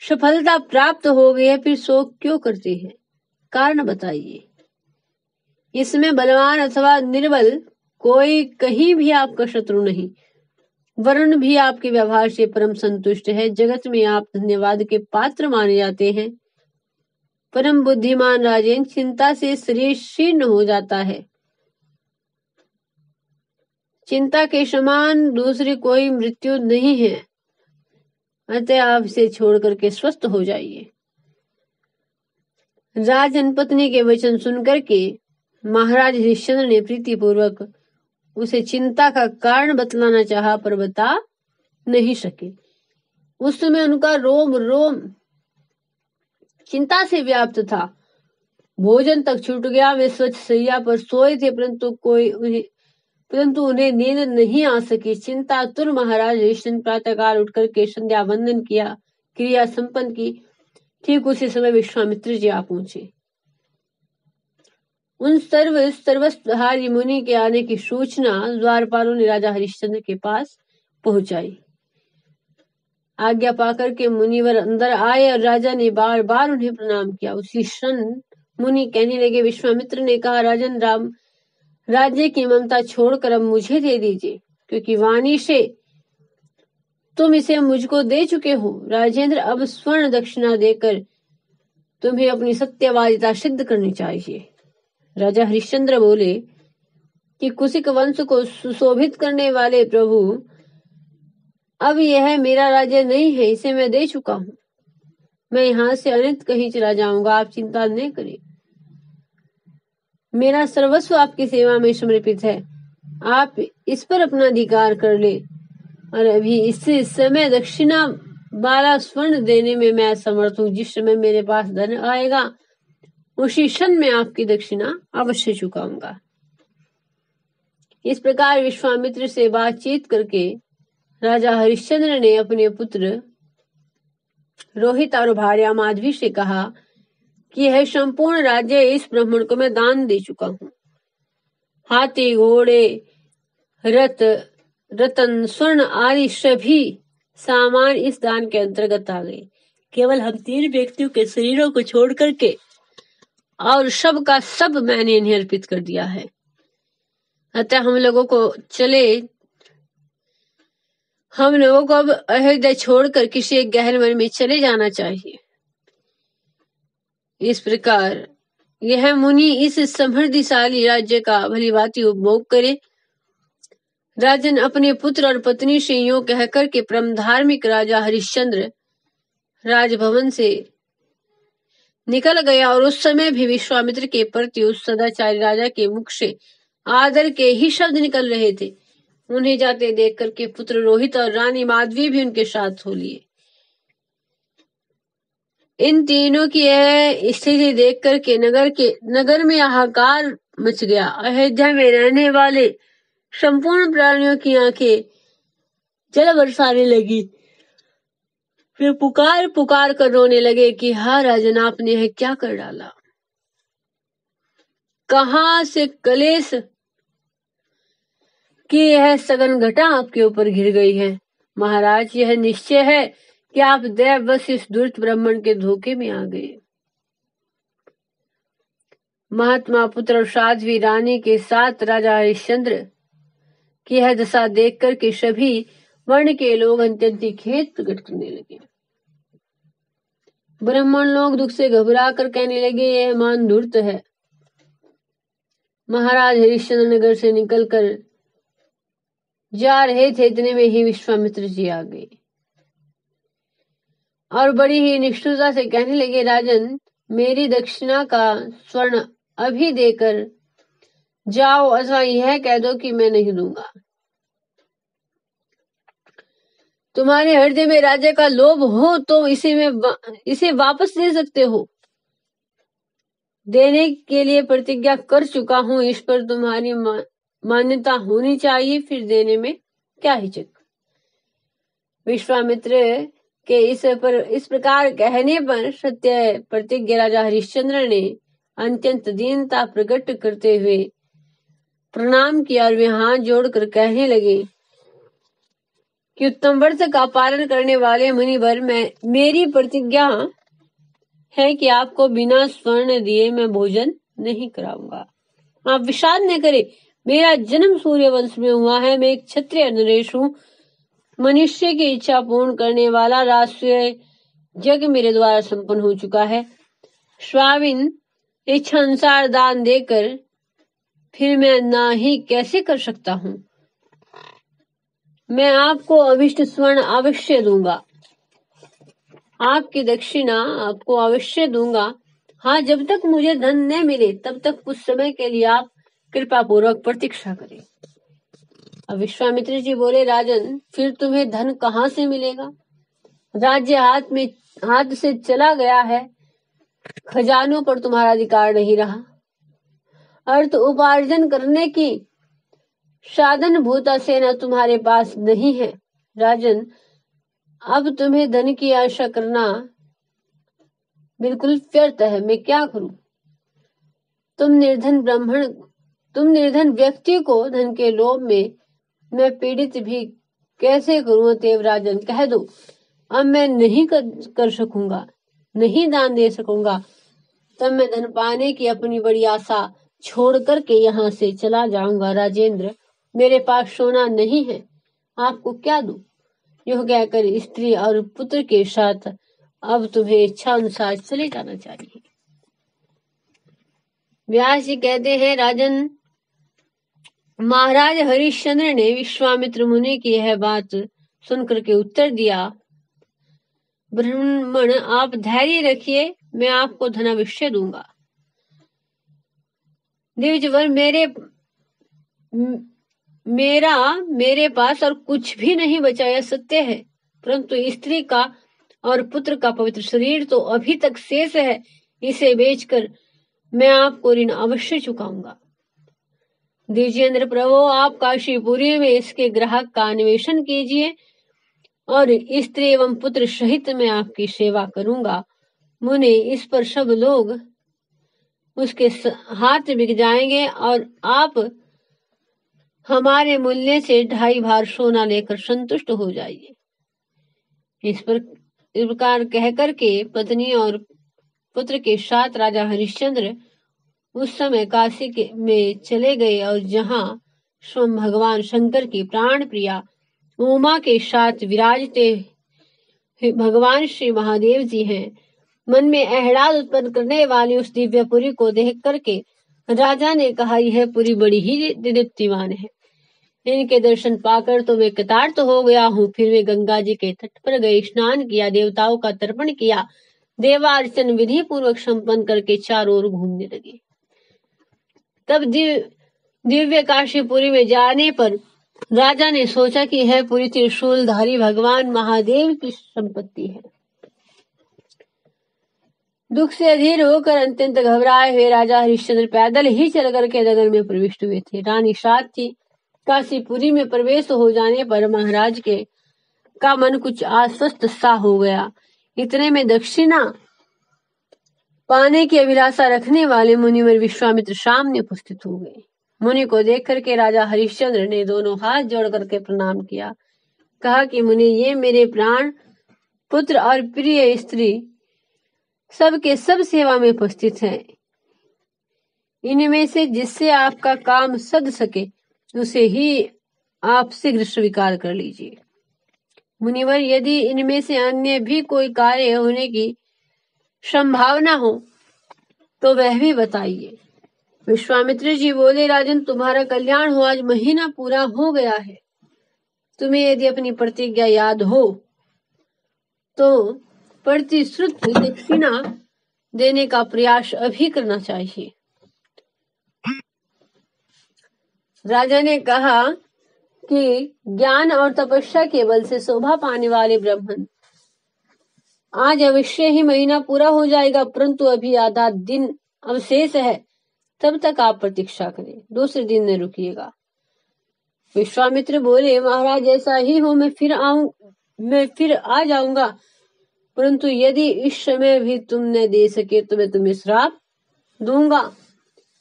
सफलता प्राप्त हो गई है, फिर शोक क्यों करते हैं? कारण बताइए। इसमें बलवान अथवा निर्बल कोई कहीं भी आपका शत्रु नहीं। वरुण भी आपके व्यवहार से परम संतुष्ट है। जगत में आप धन्यवाद के पात्र माने जाते हैं। परम बुद्धिमान राजेन, चिंता से शरीर शीर्ण हो जाता है। चिंता के समान दूसरी कोई मृत्यु नहीं है, अतः आप इसे छोड़ करके स्वस्थ हो जाइए। राजन पत्नी के वचन सुनकर के महाराज हरिश्चंद्र ने प्रीतिपूर्वक उसे चिंता का कारण बतलाना चाहा, पर बता नहीं सके। उस समय उनका रोम रोम चिंता से व्याप्त था। भोजन तक छूट गया। वे स्वच्छ शैया पर सोए थे, परंतु उन्हें नींद नहीं आ सकी। चिंतातुर महाराज हरिश्चंद्र प्रातःकाल उठकर के संध्या वंदन किया, क्रिया संपन्न की। ठीक उसी समय विश्वामित्र जी आ पहुंचे। उन सर्वस्वहारी मुनि के आने की सूचना द्वारपालों ने राजा हरिश्चंद्र के पास पहुंचाई। आज्ञा पाकर के मुनिवर अंदर आए और राजा ने बार बार उन्हें प्रणाम किया। उसी क्षण मुनि कहने लगे, विश्वामित्र ने कहा, राजन, राम राज्य की ममता छोड़कर अब मुझे दे दीजिए, क्योंकि वाणी से तुम इसे मुझको दे चुके हो। राजेंद्र, अब स्वर्ण दक्षिणा देकर तुम्हें अपनी सत्यवादिता सिद्ध करनी चाहिए। राजा हरिश्चंद्र बोले कि कुशिक वंश को सुशोभित करने वाले प्रभु, अब यह मेरा राज्य नहीं है, इसे मैं दे चुका हूँ। मैं यहाँ से अनंत कहीं चला जाऊंगा, आप चिंता न करें। मेरा सर्वस्व आपकी सेवा में समर्पित है, आप इस पर अपना अधिकार कर ले। और अभी इसी समय दक्षिणा 12 स्वर्ण देने में मैं समर्थ हूँ। जिस समय मेरे पास धन आएगा उसी क्षण में आपकी दक्षिणा अवश्य चुकाऊंगा। इस प्रकार विश्वामित्र से बातचीत करके राजा हरिश्चंद्र ने अपने पुत्र रोहित और भार्या माधवी से कहा कि यह संपूर्ण राज्य इस ब्राह्मण को मैं दान दे चुका हूँ। हाथी, घोड़े, रथ, रतन, स्वर्ण आदि सभी सामान इस दान के अंतर्गत आ गए। केवल हम 3 व्यक्तियों के शरीरों को छोड़ करके और सब का सब मैंने इन्हें अर्पित कर दिया है। अतः हम लोगों को अब अयोध्या छोड़कर किसी एक गहन वन में चले जाना चाहिए। इस प्रकार यह मुनि इस समृद्धिशाली राज्य का भलीभांति उपभोग करे। राजन अपने पुत्र और पत्नी से यूं कहकर के परम धार्मिक राजा हरिश्चंद्र राजभवन से निकल गया। और उस समय भी विश्वामित्र के प्रति उस सदाचारी राजा के मुख से आदर के ही शब्द निकल रहे थे। उन्हें जाते देख करके पुत्र रोहित और रानी माधवी भी उनके साथ हो लिए। इन तीनों की यह स्थिति देख करके नगर में हाहाकार मच गया। अयोध्या में रहने वाले संपूर्ण प्राणियों की आंखें जल बरसाने लगी। वे पुकार पुकार कर रोने लगे कि हाँ राजन, आपने यह क्या कर डाला। कहां से कलेश कि यह सघन घटा आपके ऊपर घिर गई है। महाराज, यह निश्चय है कि आप दैववश इस दुष्ट ब्राह्मण के धोखे में आ गए। महात्मा पुत्र और साध्वी रानी के साथ राजा हरिश्चंद्र की यह दशा देख करके सभी वर्ण के लोग अत्यंत खेद प्रकट करने लगे। ब्राह्मण लोग दुख से घबरा कर कहने लगे, यह मान धूर्त है। महाराज हरिश्चंद्र नगर से निकलकर जा रहे थे, इतने में ही विश्वामित्र जी आ गए और बड़ी ही निष्ठुरता से कहने लगे, राजन, मेरी दक्षिणा का स्वर्ण अभी देकर जाओ, अथवा यह कह दो कि मैं नहीं दूंगा। तुम्हारे हृदय में राज्य का लोभ हो तो इसे वापस दे सकते हो। देने के लिए प्रतिज्ञा कर चुका हूं, इस पर तुम्हारी मान्यता होनी चाहिए, फिर देने में क्या हिचक। विश्वामित्र के इस प्रकार कहने पर सत्य प्रतिज्ञ राजा हरिश्चंद्र ने अत्यंत दीनता प्रकट करते हुए प्रणाम किया और वे हाथ जोड़कर कहने लगे कि उत्तम व्रत का पालन करने वाले मुनिवर, मेरी प्रतिज्ञा है कि आपको बिना स्वर्ण दिए मैं भोजन नहीं कराऊंगा। आप विषाद न करें, मेरा जन्म सूर्य वंश में हुआ है। मैं एक क्षत्रिय नरेश हूँ। मनुष्य की इच्छा पूर्ण करने वाला राष्ट्रीय यज्ञ मेरे द्वारा संपन्न हो चुका है। स्वामिन इच्छा अनुसार दान देकर फिर मैं ना ही कैसे कर सकता हूँ। मैं आपको अभिष्ट स्वर्ण अवश्य दूंगा, आपकी दक्षिणा आपको अवश्य दूंगा। हाँ, जब तक मुझे धन न मिले तब तक कुछ समय के लिए आप कृपा पूर्वक प्रतीक्षा करें। अब विश्वामित्र जी बोले, राजन, फिर तुम्हें धन कहाँ से मिलेगा। राज्य हाथ से चला गया है, खजानों पर तुम्हारा अधिकार नहीं रहा। अर्थ उपार्जन करने की साधन भूता सेना तुम्हारे पास नहीं है। राजन, अब तुम्हें धन की आशा करना बिल्कुल व्यर्थ है। मैं क्या करूं। तुम निर्धन व्यक्ति को धन के लोभ में मैं पीड़ित भी कैसे करूं। अतएव राजन, कह दो, अब मैं नहीं कर सकूंगा, नहीं दान दे सकूंगा। तब मैं धन पाने की अपनी बड़ी आशा छोड़ करके यहाँ से चला जाऊंगा। राजेंद्र, मेरे पास सोना नहीं है, आपको क्या दूं। यह कहकर स्त्री और पुत्र के साथ अब तुम्हें इच्छा अनुसार चले जाना चाहिए। व्यास जी कहते हैं, राजन, महाराज हरिश्चंद्र ने विश्वामित्र मुनि की यह बात सुनकर के उत्तर दिया, ब्राह्मण आप धैर्य रखिए, मैं आपको धनावश्य दूंगा। द्विजवर मेरे पास और कुछ भी नहीं बचा, यह सत्य है, परंतु स्त्री का और पुत्र का पवित्र शरीर तो अभी तक शेष है, इसे बेचकर मैं आपको ऋण अवश्य चुकाऊंगा। द्विजेंद्र प्रभु, आप काशीपुरी में इसके ग्राहक का अन्वेषण कीजिए और स्त्री एवं पुत्र सहित मैं आपकी सेवा करूंगा। मुने, इस पर सब लोग उसके हाथ बिक जाएंगे और आप हमारे मूल्य से 2.5 भार सोना लेकर संतुष्ट हो जाइए। इस प्रकार कहकर के पत्नी और पुत्र के साथ राजा हरिश्चंद्र उस समय काशी में चले गए और जहां स्वयं भगवान शंकर की प्राण प्रिया उमा के साथ विराजते भगवान श्री महादेव जी हैं। मन में आह्लाद उत्पन्न करने वाली उस दिव्यपुरी को देख करके राजा ने कहा, यह पुरी बड़ी ही दीप्तिमान है, इनके दर्शन पाकर तो मैं कृतार्थ हो गया हूँ। फिर वे गंगा जी के तट पर गए, स्नान किया, देवताओं का तर्पण किया, देवार्चन विधि पूर्वक संपन्न करके चारों ओर घूमने लगे। तब दिव्य काशीपुरी में जाने पर राजा ने सोचा कि यह पुरी त्रिशूलधारी भगवान महादेव की संपत्ति है। दुख से अधीर होकर अत्यंत घबराए हुए राजा हरिश्चंद्र पैदल ही चल करके नगर में प्रविष्ट हुए थे। रानी साथ थी। काशीपुरी में प्रवेश हो जाने पर महाराज का मन कुछ आश्वस्त सा हो गया। इतने में दक्षिणा पाने की अभिलाषा रखने वाले मुनिवर विश्वामित्र सामने उपस्थित हो गए। मुनि को देख करके राजा हरिश्चंद्र ने दोनों हाथ जोड़ करके प्रणाम किया। कहा कि मुनि, ये मेरे प्राण पुत्र और प्रिय स्त्री सबके सब सेवा में उपस्थित हैं। इनमें से जिससे आपका काम सद सके उसे ही आप शीघ्र स्वीकार कर लीजिए। मुनिवर, यदि इनमें से अन्य भी कोई कार्य होने की संभावना हो तो वह भी बताइए। विश्वामित्र जी बोले, राजन, तुम्हारा कल्याण हो, आज महीना पूरा हो गया है। तुम्हें यदि अपनी प्रतिज्ञा याद हो तो प्रतिश्रुत दक्षिणा देने का प्रयास अभी करना चाहिए। राजा ने कहा कि ज्ञान और तपस्या के बल से शोभा पाने वाले ब्राह्मण, आज अवश्य ही महीना पूरा हो जाएगा, परंतु अभी आधा दिन अवशेष है, तब तक आप प्रतीक्षा करें, दूसरे दिन न रुकिएगा। विश्वामित्र बोले, महाराज, ऐसा ही हो, मैं फिर आ जाऊंगा, परंतु यदि इस समय भी तुम न दे सके तो मैं तुम्हें श्राप दूंगा।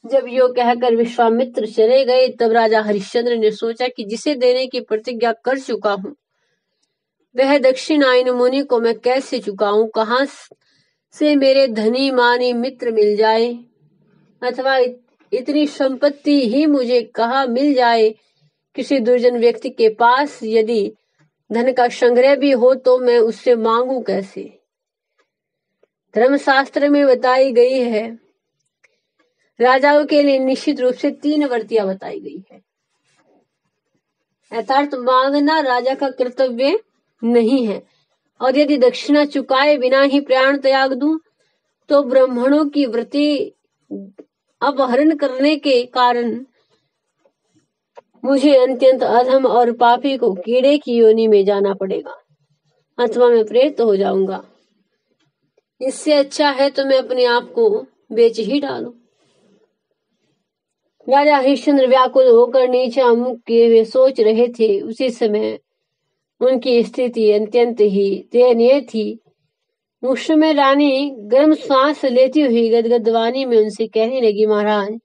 जब यो कहकर विश्वामित्र चले गए, तब राजा हरिश्चंद्र ने सोचा कि जिसे देने की प्रतिज्ञा कर चुका हूं वह दक्षिणा इन मुनि को मैं कैसे चुकाऊं? कहां से मेरे धनी मानी मित्र मिल जाए, अथवा इतनी संपत्ति ही मुझे कहाँ मिल जाए? किसी दुर्जन व्यक्ति के पास यदि धन का संग्रह भी हो तो मैं उससे मांगू कैसे? धर्मशास्त्र में बताई गई है, राजाओं के लिए निश्चित रूप से 3 वर्तियां बताई गई है। अर्थात मांगना राजा का कर्तव्य नहीं है, और यदि दक्षिणा चुकाए बिना ही प्राण त्याग दूं तो ब्राह्मणों की वृत्ति अपहरण करने के कारण मुझे अत्यंत अधम और पापी को कीड़े की योनि में जाना पड़ेगा, अथवा मैं प्रेत हो जाऊंगा। इससे अच्छा है तो मैं अपने आप को बेच ही डालूं। राजा हरिश्चंद्र व्याकुल होकर नीचा मुख किए हुए सोच रहे थे। उसी समय उनकी स्थिति अत्यंत ही दयनीय थी। उस समय रानी गर्म सांस लेती हुई गदगद वाणी में उनसे कहने लगी, महाराज,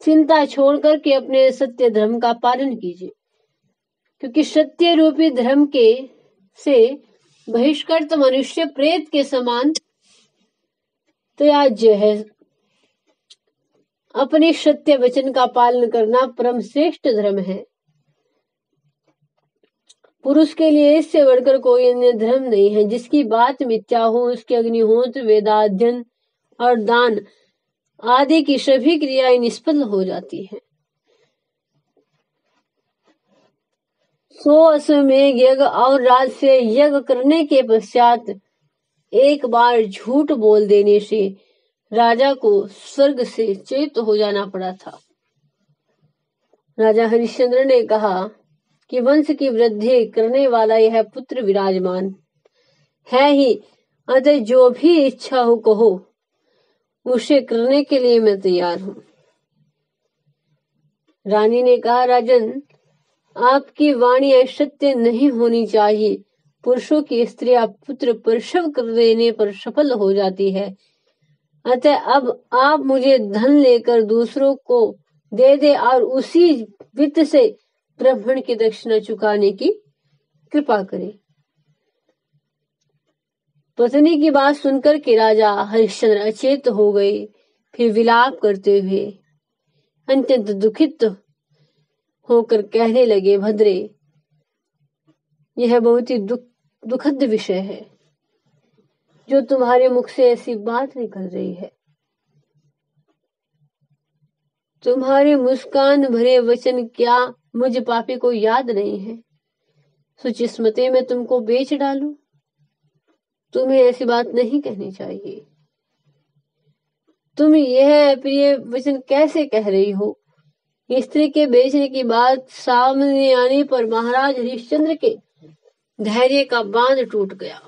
चिंता छोड़ करके अपने सत्य धर्म का पालन कीजिए, क्योंकि सत्य रूपी धर्म के से बहिष्कृत मनुष्य प्रेत के समान त्याज्य है। अपने सत्य वचन का पालन करना परम श्रेष्ठ धर्म है। पुरुष के लिए इससे बढ़कर कोई अन्य धर्म नहीं है। जिसकी बात मिथ्या हो उसके अग्निहोत्र, वेदाध्ययन और दान आदि की सभी क्रियाएं निष्फल हो जाती हैं। 100 अश्वमेध यज्ञ और राजस्य यज्ञ करने के पश्चात एक बार झूठ बोल देने से राजा को स्वर्ग से च्युत हो जाना पड़ा था। राजा हरिश्चंद्र ने कहा कि वंश की वृद्धि करने वाला यह पुत्र विराजमान है ही, अतः जो भी इच्छा हो कहो, उसे करने के लिए मैं तैयार हूं। रानी ने कहा, राजन, आपकी वाणी असत्य नहीं होनी चाहिए। पुरुषों की स्त्रियां पुत्र प्रसव कर देने पर सफल हो जाती है। अतः अब आप मुझे धन लेकर दूसरों को दे दे और उसी वित्त से ब्राह्मण की दक्षिणा चुकाने की कृपा करें। पत्नी की बात सुनकर के राजा हरिश्चंद्र अचेत हो गए। फिर विलाप करते हुए अत्यंत दुखित होकर कहने लगे, भद्रे, यह बहुत ही दुखद विषय है जो तुम्हारे मुख से ऐसी बात निकल रही है। तुम्हारे मुस्कान भरे वचन क्या मुझ पापी को याद नहीं है? सुचिस्मते मैं तुमको बेच डालूं? तुम्हें ऐसी बात नहीं कहनी चाहिए। तुम यह प्रिय वचन कैसे कह रही हो? स्त्री के बेचने की बात सामने आने पर महाराज हरिश्चंद्र के धैर्य का बांध टूट गया।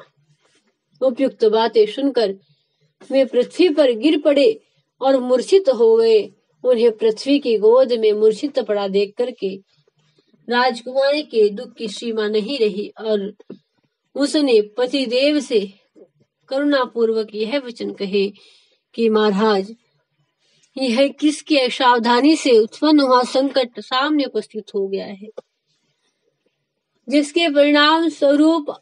उपयुक्त बातें सुनकर वे पृथ्वी पर गिर पड़े और मूर्छित हो गए। उन्हें पृथ्वी की गोद में मूर्छित पड़ा देख करके राजकुमारी के दुख की सीमा नहीं रही और उसने पतिदेव से करुणापूर्वक यह वचन कहे कि महाराज, यह किसकी असावधानी से उत्पन्न हुआ संकट सामने उपस्थित हो गया है, जिसके परिणाम स्वरूप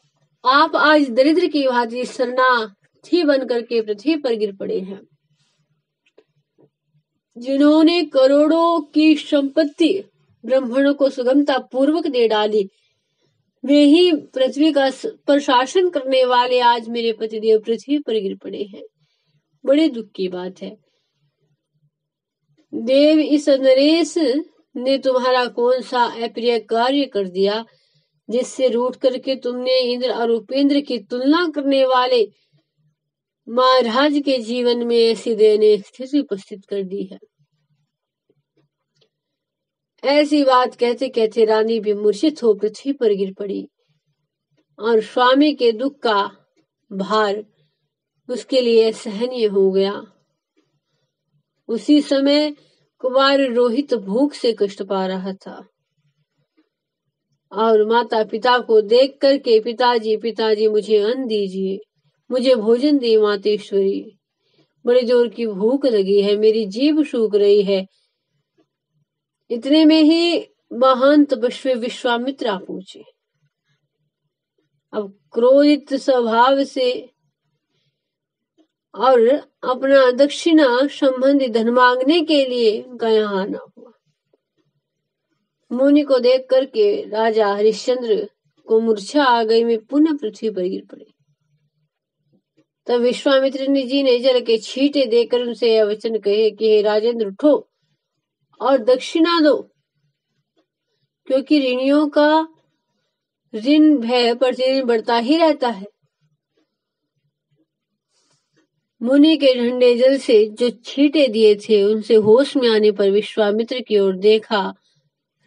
आप आज दरिद्र की भांति शरणार्थी बन करके पृथ्वी पर गिर पड़े हैं। जिन्होंने करोड़ों की संपत्ति ब्राह्मणों को सुगमता पूर्वक दे डाली, वे ही पृथ्वी का प्रशासन करने वाले आज मेरे पतिदेव पृथ्वी पर गिर पड़े हैं। बड़े दुख की बात है। देव, इस नरेश ने तुम्हारा कौन सा अप्रिय कार्य कर दिया जिससे रूठ करके तुमने इंद्र और उपेंद्र की तुलना करने वाले महाराज के जीवन में ऐसी दयनीय स्थिति उपस्थित कर दी है? ऐसी बात कहते कहते रानी भी मूर्छित हो पृथ्वी पर गिर पड़ी और स्वामी के दुख का भार उसके लिए सहनीय हो गया। उसी समय कुमार रोहित भूख से कष्ट पा रहा था और माता पिता को देख करके, पिताजी पिताजी मुझे अन्न दीजिए, मुझे भोजन दी मातेश्वरी, बड़े जोर की भूख लगी है, मेरी जीभ सूख रही है। इतने में ही महंत विश्वामित्र आ पहुंचे। अब क्रोधित स्वभाव से और अपना दक्षिणा संबंधी धन मांगने के लिए उनका यहाँ आना हुआ। मुनि को देख करके राजा हरिश्चंद्र को मूर्छा आ गई में पुनः पृथ्वी पर गिर पड़े। तब विश्वामित्र जी ने जल के छींटे देकर उनसे यह वचन कहे कि हे राजेंद्र, उठो और दक्षिणा दो, क्योंकि ऋणियों का ऋण भय प्रतिदिन बढ़ता ही रहता है। मुनि के ठंडे जल से जो छींटे दिए थे, उनसे होश में आने पर विश्वामित्र की ओर देखा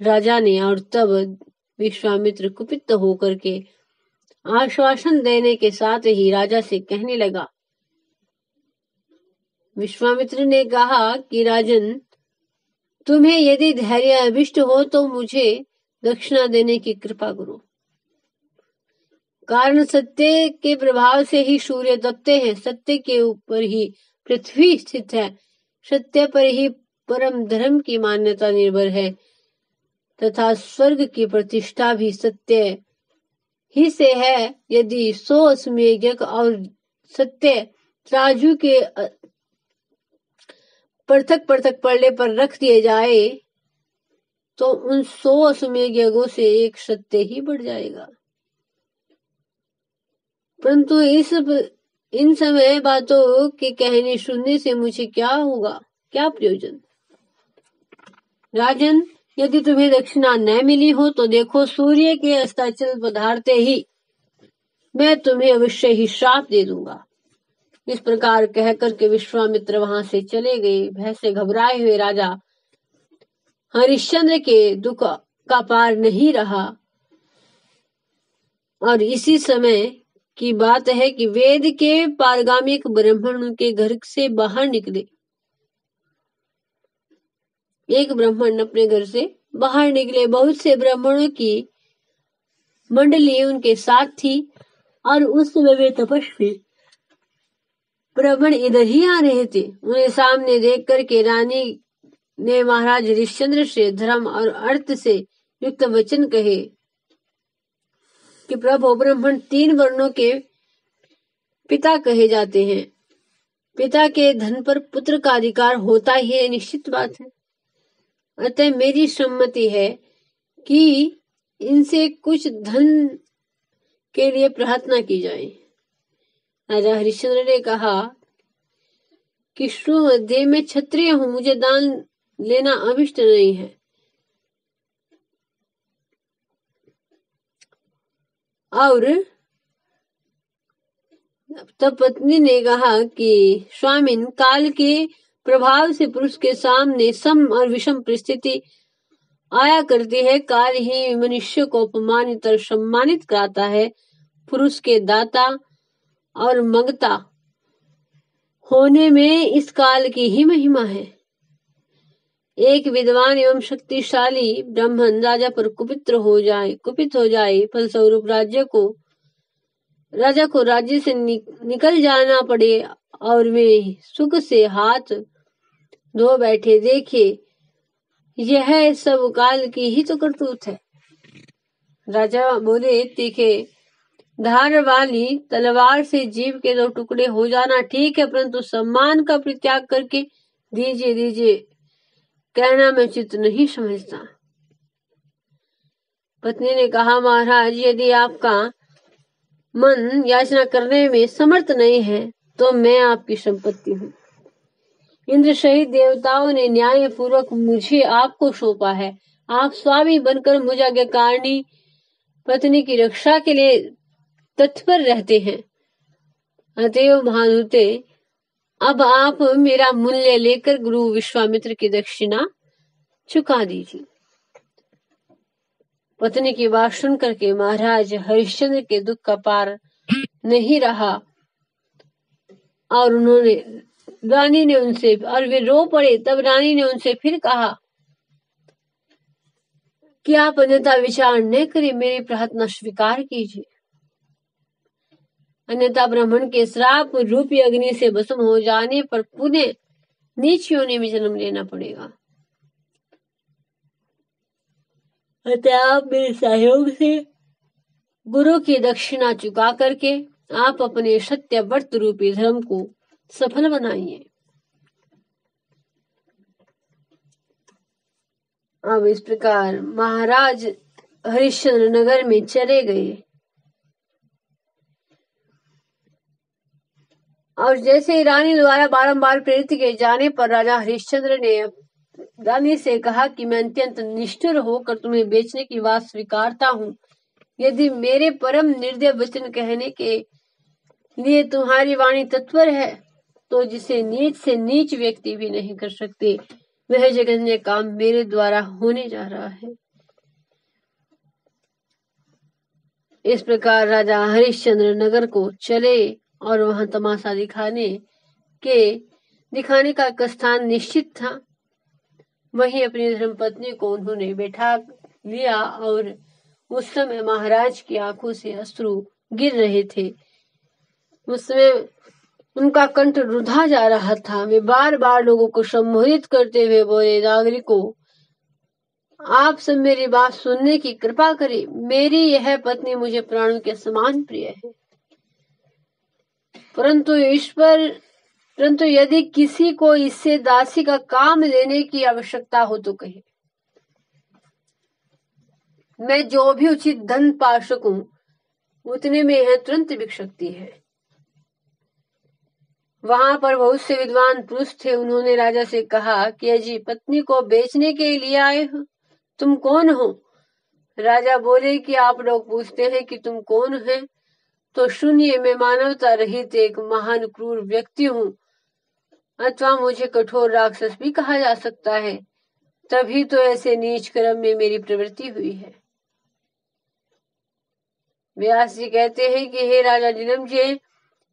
राजा ने, और तब विश्वामित्र कुपित होकर के आश्वासन देने के साथ ही राजा से कहने लगा। विश्वामित्र ने कहा कि राजन, तुम्हें यदि धैर्य अभिष्ट हो तो मुझे दक्षिणा देने की कृपा करो। कारण सत्य के प्रभाव से ही सूर्य तपते हैं, सत्य के ऊपर ही पृथ्वी स्थित है, सत्य पर ही परम धर्म की मान्यता निर्भर है तथा स्वर्ग की प्रतिष्ठा भी सत्य ही से है। यदि 100 अश्वमेध यज्ञ और सत्य राजू के पृथक पृथक पड़ने पर रख दिए जाए तो उन 100 अश्वमेध यज्ञों से एक सत्य ही बढ़ जाएगा। परंतु इन समय बातों के कहने सुनने से मुझे क्या होगा, क्या प्रयोजन? राजन, यदि तुम्हें दक्षिणा न मिली हो तो देखो, सूर्य के अस्ताचल पधारते ही मैं तुम्हें अवश्य ही श्राप दे दूंगा। इस प्रकार कहकर के विश्वामित्र वहां से चले गए। भय से घबराए हुए राजा हरिश्चंद्र के दुख का पार नहीं रहा। और इसी समय की बात है कि वेद के पारगामिक ब्राह्मण उनके घर से बाहर निकले। एक ब्राह्मण अपने घर से बाहर निकले। बहुत से ब्राह्मणों की मंडली उनके साथ थी और उस समय वे तपस्वी ब्राह्मण इधर ही आ रहे थे। उन्हें सामने देख करके रानी ने महाराज हरिश्चंद्र से धर्म और अर्थ से युक्त वचन कहे कि प्रभु, ब्राह्मण 3 वर्णों के पिता कहे जाते हैं। पिता के धन पर पुत्र का अधिकार होता ही है, निश्चित बात है। अतः मेरी सम्मति है कि इनसे कुछ धन के लिए प्रार्थना की जाए। राजा हरिश्चंद्र ने कहा कि श्रुमध्य में क्षत्रिय हूं, मुझे दान लेना अभिष्ट नहीं है। और तब पत्नी ने कहा कि स्वामिन, काल के प्रभाव से पुरुष के सामने सम और विषम परिस्थिति आया करती है। काल ही मनुष्य को अपमानित और सम्मानित कराता है। पुरुष के दाता और मंगता होने में इस काल की ही महिमा है। एक विद्वान एवं शक्तिशाली ब्राह्मण राजा पर कुपित हो जाए, फलस्वरूप राजा को राज्य से निकल जाना पड़े और वे सुख से हाथ धो बैठे देखे, यह सब काल की ही तो करतूत है। राजा बोले, तीखे धार वाली तलवार से जीव के 2 टुकड़े हो जाना ठीक है, परंतु सम्मान का परित्याग करके दीजिए कहना मैं उचित नहीं समझता। पत्नी ने कहा, महाराज, यदि आपका मन याचना करने में समर्थ नहीं है तो मैं आपकी संपत्ति हूँ। इंद्र सहित देवताओं ने न्याय पूर्वक मुझे आपको सौंपा है। आप स्वामी बनकर मुझ आज्ञाकारिणी पत्नी की रक्षा के लिए तत्पर रहते हैं। अतएव महादूते, अब आप मेरा मूल्य लेकर गुरु विश्वामित्र की दक्षिणा चुका दीजिए। पत्नी की बात सुन करके महाराज हरिश्चंद्र के दुख का पार नहीं रहा और रानी ने उनसे, और वे रो पड़े। तब रानी ने उनसे फिर कहा कि आप अन्यथा विचार न करें, मेरी प्रार्थना स्वीकार कीजिए, अन्यथा ब्राह्मण के श्राप रूपी अग्नि से भस्म हो जाने पर पुनः नीच योनि में जन्म लेना पड़ेगा। अतः आप मेरे सहयोग से गुरु की दक्षिणा चुका करके आप अपने सत्य व्रत रूपी धर्म को सफल बनाइए। अब इस प्रकार महाराज हरिश्चंद्र नगर में चले गए और जैसे ही रानी द्वारा बारंबार प्रेरित किए जाने पर राजा हरिश्चंद्र ने रानी से कहा कि मैं अत्यंत निष्ठुर होकर तुम्हें बेचने की बात स्वीकारता हूँ। यदि मेरे परम निर्दय वचन कहने के लिए तुम्हारी वाणी तत्पर है तो जिसे नीच से नीच व्यक्ति भी नहीं कर सकते, वह जघन्य काम मेरे द्वारा होने जा रहा है। इस प्रकार राजा हरिश्चंद्र नगर को चले और वहां तमाशा दिखाने का स्थान निश्चित था। वहीं अपनी धर्मपत्नी को उन्होंने बैठा लिया और उस समय महाराज की आंखों से अश्रु गिर रहे थे। उस समय उनका कंठ रुधा जा रहा था। वे बार बार लोगों को संबोधित करते हुए बोले, नागरिकों, आप सब मेरी बात सुनने की कृपा करें। मेरी यह पत्नी मुझे प्राणों के समान प्रिय है, परंतु यदि किसी को इससे दासी का काम लेने की आवश्यकता हो तो कहे, मैं जो भी उचित धन पा सकूं उतने में यह तुरंत बिक सकती है। वहां पर बहुत से विद्वान पुरुष थे। उन्होंने राजा से कहा कि अजी, पत्नी को बेचने के लिए आए हो तुम कौन हो? राजा बोले कि आप लोग पूछते हैं कि तुम कौन हैं, तो सुनिए, मैं मानवता रहित एक महान क्रूर व्यक्ति हूँ, अथवा मुझे कठोर राक्षस भी कहा जा सकता है। तभी तो ऐसे नीच कर्म में मेरी प्रवृत्ति हुई है। व्यास जी कहते हैं कि हे राजा जनमेजय,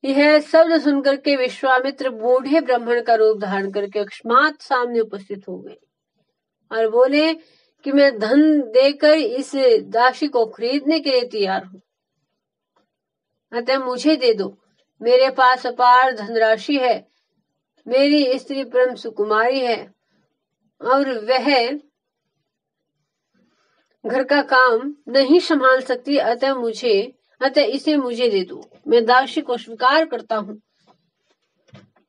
यह शब्द सुनकर के विश्वामित्र बूढ़े ब्राह्मण का रूप धारण करके अकस्मात सामने उपस्थित हो गए और बोले कि मैं धन देकर इस दासी को खरीदने के लिए तैयार हूं, अतः मुझे दे दो। मेरे पास अपार धनराशि है, मेरी स्त्री परम सुकुमारी है और वह घर का काम नहीं संभाल सकती, अतः इसे मुझे दे दो। मैं दासी को स्वीकार करता हूँ,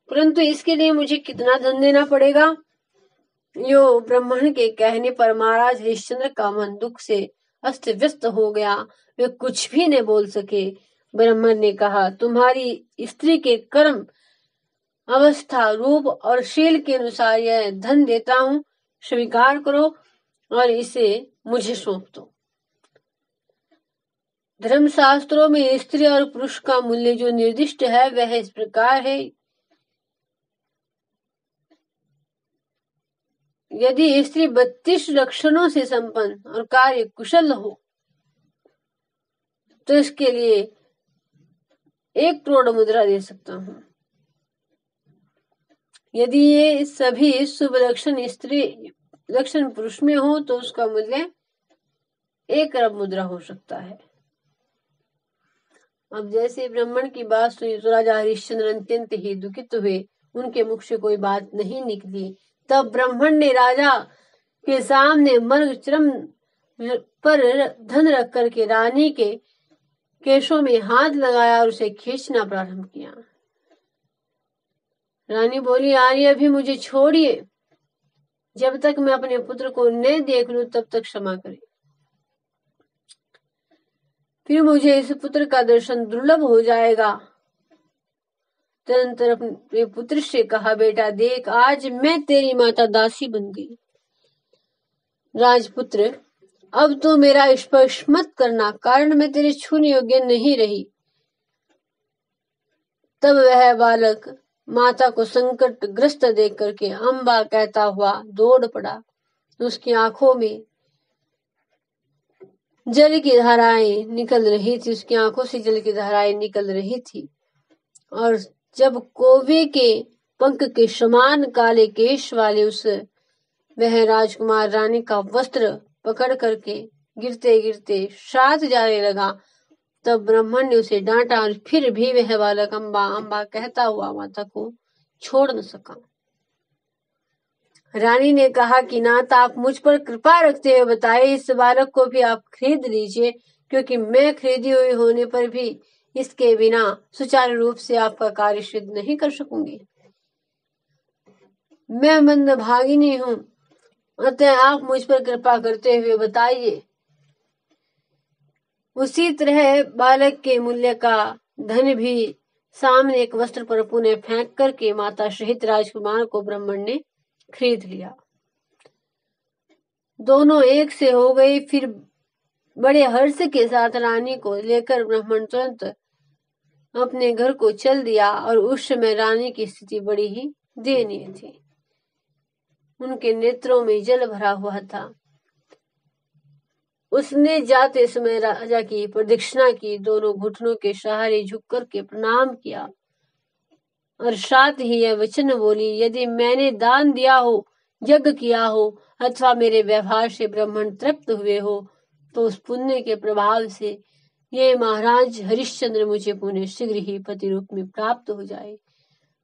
परंतु इसके लिए मुझे कितना धन देना पड़ेगा? यो ब्राह्मण के कहने पर महाराज हरिश्चंद्र का मन दुख से अस्त व्यस्त हो गया। वे कुछ भी न बोल सके। ब्राह्मण ने कहा, तुम्हारी स्त्री के कर्म, अवस्था, रूप और शील के अनुसार यह धन देता हूँ, स्वीकार करो और इसे मुझे सौंप दो। धर्मशास्त्रों में स्त्री और पुरुष का मूल्य जो निर्दिष्ट है वह इस प्रकार है, यदि स्त्री 32 लक्षणों से संपन्न और कार्य कुशल हो तो इसके लिए 1 करोड़ मुद्रा दे सकता हूँ। यदि ये सभी शुभ लक्षण स्त्री लक्षण पुरुष में हो तो उसका मूल्य 1 अरब मुद्रा हो सकता है। अब जैसे ब्राह्मण की बात सुनी तो राजा हरिश्चंद्र अत्यंत ही दुखित हुए। उनके मुख से कोई बात नहीं निकली। तब ब्राह्मण ने राजा के सामने मर्ग चरम पर धन रख करके रानी के केशों में हाथ लगाया और उसे खींचना प्रारंभ किया। रानी बोली, आर्य अभी मुझे छोड़िए, जब तक मैं अपने पुत्र को न देख लूं तब तक क्षमा करें, फिर मुझे इस पुत्र का दर्शन दुर्लभ हो जाएगा। तदंतर अपने पुत्र से कहा, बेटा देख, आज मैं तेरी माता दासी बन गई। राजपुत्र, अब तो मेरा स्पर्श मत करना, कारण मैं तेरे छूने योग्य नहीं रही। तब वह बालक माता को संकट ग्रस्त देख करके अम्बा कहता हुआ दौड़ पड़ा। उसकी आंखों में जल की धाराएं निकल रही थी, उसकी आंखों से जल की धाराएं निकल रही थी। और जब कोवे के पंख के समान काले केश वाले उस वह राजकुमार रानी का वस्त्र पकड़ करके गिरते गिरते साथ जाने लगा, तब ब्राह्मण ने उसे डांटा और फिर भी वह बालक अम्बा अम्बा कहता हुआ माता को छोड़ न सका। रानी ने कहा कि नाथ, आप मुझ पर कृपा रखते हुए बताइए, इस बालक को भी आप खरीद लीजिए, क्योंकि मैं खरीदी हुई होने पर भी इसके बिना सुचारू रूप से आपका कार्य सिद्ध नहीं कर सकूंगी। मैं मंदभागिनी हूं, अतः आप मुझ पर कृपा करते हुए बताइए। उसी तरह बालक के मूल्य का धन भी सामने एक वस्त्र पर पुनः फेंक करके माता सहित राजकुमार को ब्राह्मण ने खरीद लिया। दोनों एक से हो गए। फिर बड़े हर्ष के साथ रानी को लेकर ब्राह्मण तुरंत अपने घर को चल दिया और उस समय रानी की स्थिति बड़ी ही दयनीय थी। उनके नेत्रों में जल भरा हुआ था। उसने जाते समय राजा की प्रदक्षिणा की, दोनों घुटनों के सहारे झुक करके प्रणाम किया और साथ ही यह वचन बोली, यदि मैंने दान दिया हो, यज्ञ किया हो अथवा मेरे व्यवहार से ब्राह्मण तृप्त हुए हो तो उस पुण्य के प्रभाव से ये महाराज हरिश्चंद्र मुझे पुण्य शीघ्र ही पति रूप में प्राप्त हो जाए।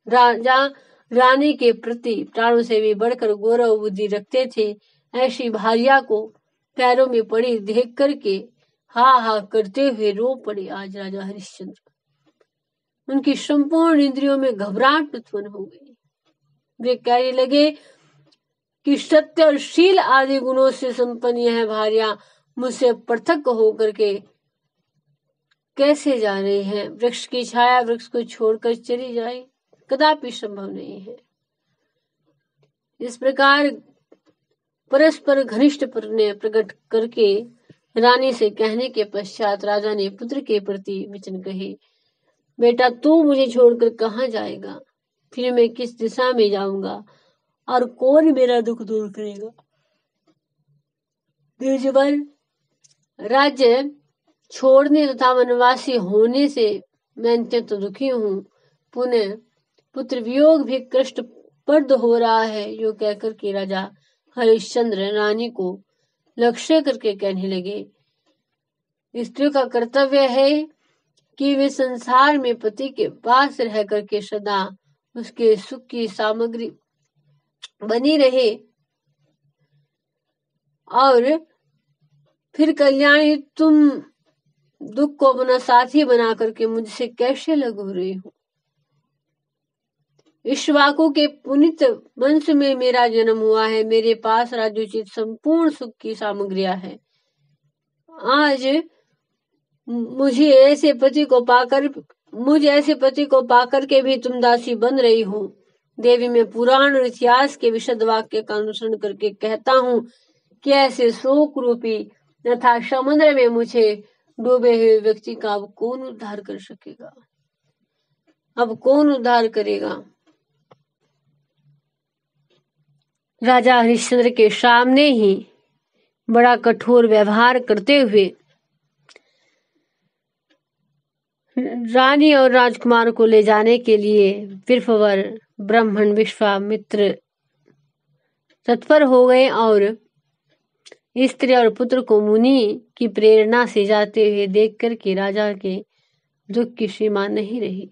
राजा रानी के प्रति प्राणों से भी बढ़कर गौरव बुद्धि रखते थे। ऐसी भार्या को पैरों में पड़ी देख करके हा हा करते हुए रो पड़े आज राजा हरिश्चंद्र। उनकी संपूर्ण इंद्रियों में घबराहट उत्पन्न हो गई। वे कहने लगे कि सत्य और शील आदि गुणों से संपन्न यह भार्या मुझसे पृथक होकर के कैसे जा रही है? वृक्ष की छाया वृक्ष को छोड़कर चली जाए, कदापि संभव नहीं है। इस प्रकार परस्पर घनिष्ठ प्रेम प्रकट करके रानी से कहने के पश्चात राजा ने पुत्र के प्रति वचन कहे, बेटा तू मुझे छोड़कर कहाँ जाएगा, फिर मैं किस दिशा में जाऊंगा और कौन मेरा दुख दूर करेगा। निजवन राज्य छोड़ने तथा वनवासी होने से मैं अत्यंत दुखी हूँ। पुनः पुत्र वियोग भी कष्टप्रद हो रहा है। यो कहकर के राजा हरिश्चंद्र रानी को लक्ष्य करके कहने लगे, स्त्री का कर्तव्य है कि वे संसार में पति के पास रह करके सदा उसके सुख की सामग्री बनी रहे और फिर कल्याणी तुम दुख को अपना साथी बना करके मुझसे कैसे लग रही हो। इक्ष्वाकु के पुनित वंश में मेरा जन्म हुआ है। मेरे पास राज्योचित संपूर्ण सुख की सामग्रियां है। आज मुझे ऐसे पति को पाकर के भी तुम दासी बन रही हो। देवी मैं पुराण और इतिहास के विशद वाक्य का अनुसरण करके कहता हूँ कि ऐसे शोक रूपी तथा समुद्र में मुझे डूबे हुए व्यक्ति का अब कौन उद्धार कर सकेगा, अब कौन उद्धार करेगा। राजा हरिश्चंद्र के सामने ही बड़ा कठोर व्यवहार करते हुए रानी और राजकुमार को ले जाने के लिए विप्रवर ब्राह्मण विश्वामित्र तत्पर हो गए और स्त्री और पुत्र को मुनि की प्रेरणा से जाते हुए देख कर के राजा के दुख की सीमा नहीं रही।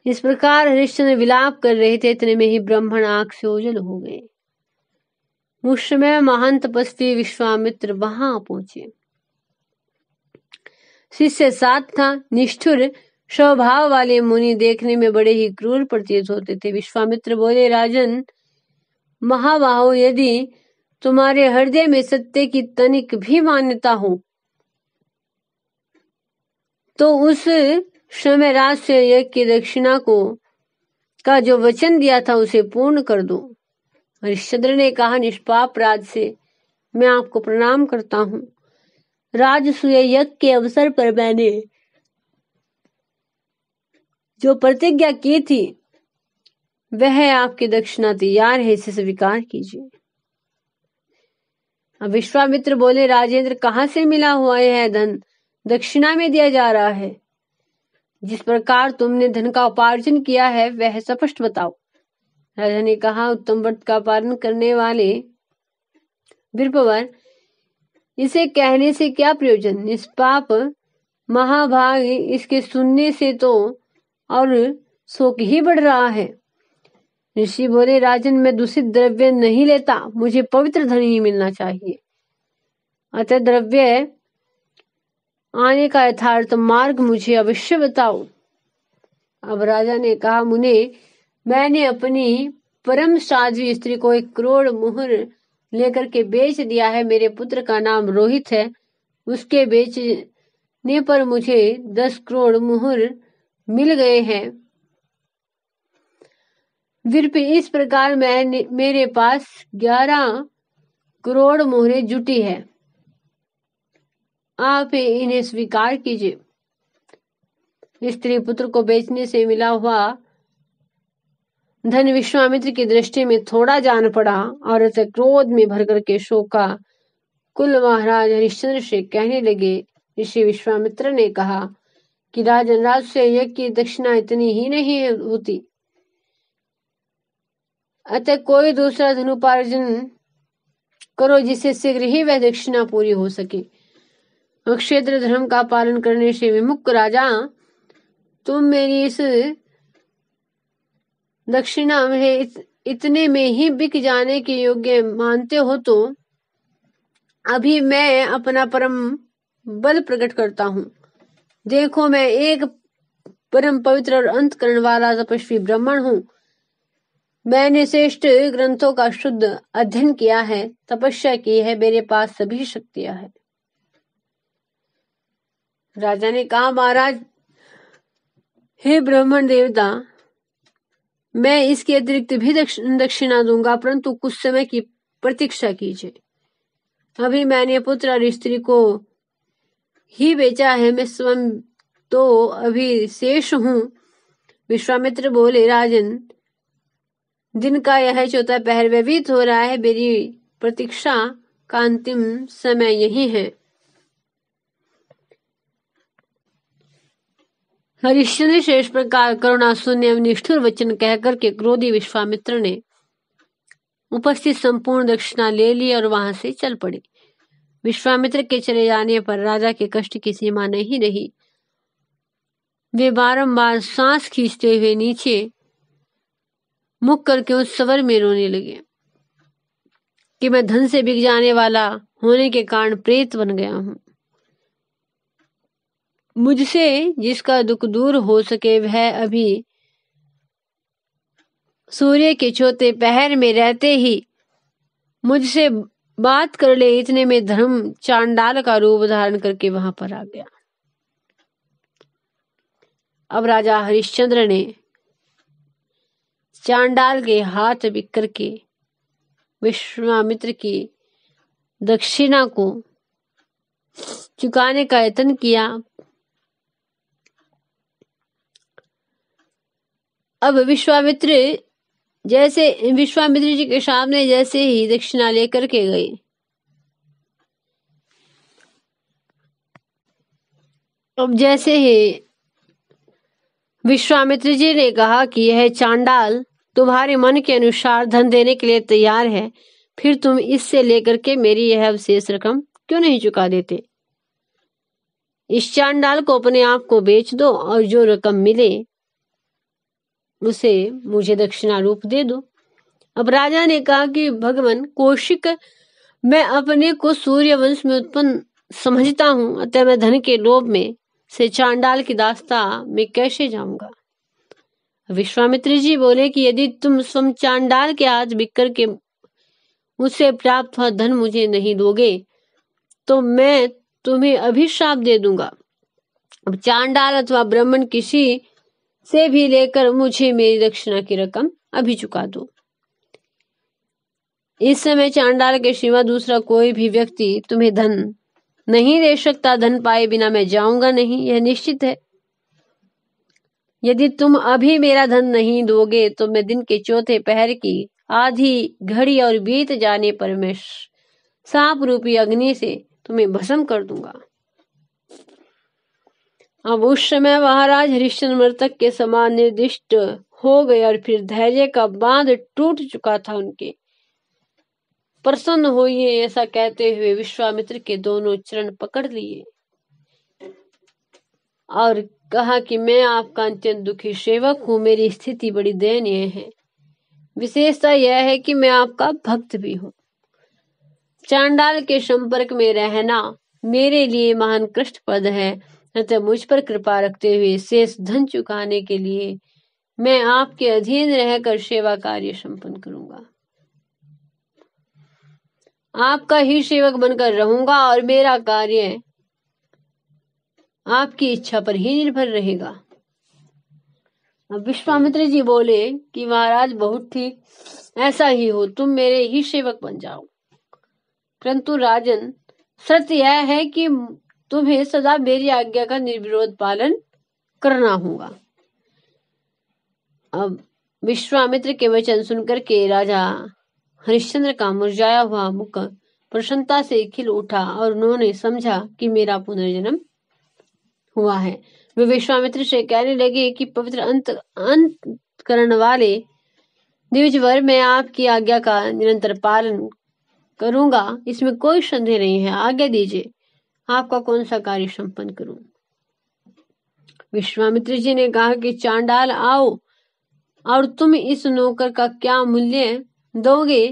इस प्रकार हरिश्चंद्र विलाप कर रहे थे, इतने में ही ब्राह्मण आंख से ओझल हो गए। उस समय महान तपस्वी विश्वामित्र वहां पहुंचे। शिष्य साथ था। निष्ठुर स्वभाव वाले मुनि देखने में बड़े ही क्रूर प्रतीत होते थे। विश्वामित्र बोले, राजन महाबाहो, यदि तुम्हारे हृदय में सत्य की तनिक भी मान्यता हो तो उस समय राज से यज्ञ की दक्षिणा का जो वचन दिया था उसे पूर्ण कर दो। हरिश्चंद्र ने कहा, निष्पाप राज से मैं आपको प्रणाम करता हूँ। राजसूय यज्ञ के अवसर पर मैंने जो प्रतिज्ञा की थी वह आपकी दक्षिणा तैयार है, इसे स्वीकार कीजिए। अब विश्वामित्र बोले, राजेंद्र कहाँ से मिला हुआ यह धन दक्षिणा में दिया जा रहा है? जिस प्रकार तुमने धन का उपार्जन किया है वह स्पष्ट बताओ। राजा ने कहा, उत्तम व्रत का पालन करने वाले विप्रवर, इसे कहने से क्या प्रयोजन, निष्पाप महाभाग, इसके सुनने से तो और शोक ही बढ़ रहा है। ऋषि बोले, राजन मैं दूषित द्रव्य नहीं लेता, मुझे पवित्र धन ही मिलना चाहिए। अतः द्रव्य आने का यथार्थ मार्ग मुझे अवश्य बताओ। अब राजा ने कहा, मुने मैंने अपनी परम साध्वी स्त्री को 1 करोड़ मुहर लेकर के बेच दिया है। मेरे पुत्र का नाम रोहित है। उसके बेचने पर मुझे 10 करोड़ मुहर मिल गए हैं। विरप इस प्रकार मेरे पास 11 करोड़ मुहरें जुटी है। आप इन्हें स्वीकार कीजिए। स्त्री पुत्र को बेचने से मिला हुआ धन विश्वामित्र की दृष्टि में थोड़ा जान पड़ा और उसे क्रोध में भर करके शोका कुल महाराज हरिश्चंद्र से कहने लगे। ऋषि विश्वामित्र ने कहा कि राजन, राज से यज्ञ की दक्षिणा इतनी ही नहीं होती, अतः कोई दूसरा धनुपार्जन करो जिससे शीघ्र ही वह दक्षिणा पूरी हो सके। क्षेत्र धर्म का पालन करने से विमुख राजा, तुम मेरी इस दक्षिणा में इतने में ही बिक जाने के योग्य मानते हो तो अभी मैं अपना परम बल प्रकट करता हूँ। देखो, मैं एक परम पवित्र और अंतकरण वाला तपस्वी ब्राह्मण हूँ। मैंने श्रेष्ठ ग्रंथों का शुद्ध अध्ययन किया है, तपस्या की है, मेरे पास सभी शक्तियां हैं। राजा ने कहा, महाराज, हे ब्राह्मण देवता, मैं इसके अतिरिक्त भी दक्षिणा दूंगा, परंतु कुछ समय की प्रतीक्षा कीजिए। अभी मैंने पुत्र और स्त्री को ही बेचा है, मैं स्वयं तो अभी शेष हूं। विश्वामित्र बोले, राजन, दिन का यह चौथा पहर व्यतीत हो रहा है, मेरी प्रतीक्षा का अंतिम समय यही है। हरिश्चंद्र से इस प्रकार करुणा शून्य एवं निष्ठुर वचन कहकर के क्रोधी विश्वामित्र ने उपस्थित संपूर्ण दक्षिणा ले ली और वहां से चल पड़े। विश्वामित्र के चले जाने पर राजा के कष्ट की सीमा नहीं रही। वे बारंबार सांस खींचते हुए नीचे मुख करके उस स्वर में रोने लगे कि मैं धन से बिक जाने वाला होने के कारण प्रेत बन गया हूं। मुझसे जिसका दुख दूर हो सके वह अभी सूर्य के चौथे पहर में रहते ही मुझसे बात कर ले, इतने में धर्म चांडाल का रूप धारण करके वहां पर आ गया। अब राजा हरिश्चंद्र ने चांडाल के हाथ बिक करके विश्वामित्र की दक्षिणा को चुकाने का यत्न किया। अब विश्वामित्र जी के सामने जैसे ही दक्षिणा लेकर के गए, अब जैसे ही विश्वामित्र जी ने कहा कि यह चांडाल तुम्हारे मन के अनुसार धन देने के लिए तैयार है, फिर तुम इससे लेकर के मेरी यह अवशेष रकम क्यों नहीं चुका देते? इस चांडाल को अपने आप को बेच दो और जो रकम मिले उसे मुझे दक्षिणा रूप दे दो। अब राजा ने कहा कि भगवान कौशिक, मैं अपने को सूर्य वंश में उत्पन्न समझता हूं, अतः मैं धन के लोभ में से चांडाल की दास्ता में कैसे जाऊंगा? विश्वामित्र जी बोले कि यदि तुम स्वयं चांडाल के हाथ बिक करके उससे प्राप्त हुआ धन मुझे नहीं दोगे तो मैं तुम्हें अभिशाप दे दूंगा। अब चांडाल अथवा ब्राह्मण किसी से भी लेकर मुझे मेरी दक्षिणा की रकम अभी चुका दो। इस समय चांडाल के सिवा दूसरा कोई भी व्यक्ति तुम्हें धन नहीं दे सकता। धन पाए बिना मैं जाऊंगा नहीं, यह निश्चित है। यदि तुम अभी मेरा धन नहीं दोगे तो मैं दिन के चौथे पहर की आधी घड़ी और बीत जाने पर मैं सांप रूपी अग्नि से तुम्हें भस्म कर दूंगा। अब उस समय महाराज हरिश्चंद्र मृतक के समान निर्दिष्ट हो गए और फिर धैर्य का बांध टूट चुका था उनके। प्रसन्न होइए, ऐसा कहते हुए विश्वामित्र के दोनों चरण पकड़ लिए और कहा कि मैं आपका अत्यंत दुखी सेवक हूं, मेरी स्थिति बड़ी दयनीय है। विशेषता यह है कि मैं आपका भक्त भी हूं। चांडाल के संपर्क में रहना मेरे लिए महान कष्टप्रद है, अतः मुझ पर कृपा रखते हुए शेष धन चुकाने के लिए मैं आपके अधीन रहकर सेवा कार्य संपन्न करूंगा। आपका ही सेवक बनकर रहूंगा और मेरा कार्य आपकी इच्छा पर ही निर्भर रहेगा। अब विश्वामित्र जी बोले कि महाराज बहुत ठीक, ऐसा ही हो, तुम मेरे ही सेवक बन जाओ। परंतु राजन, शर्त यह है कि तुम्हें सदा मेरी आज्ञा का निर्विरोध पालन करना होगा। अब विश्वामित्र के वचन सुनकर के राजा हरिश्चंद्र का मुरझाया हुआ मुख प्रसन्नता से खिल उठा और उन्होंने समझा कि मेरा पुनर्जन्म हुआ है। वे विश्वामित्र से कहने लगे कि पवित्र अंतःकरण वाले द्विजवर, मैं आपकी आज्ञा का निरंतर पालन करूंगा, इसमें कोई संदेह नहीं है। आज्ञा दीजिए, आपका कौन सा कार्य संपन्न करूं? विश्वामित्र जी ने कहा कि चांडाल, आओ और तुम इस नौकर का क्या मूल्य दोगे?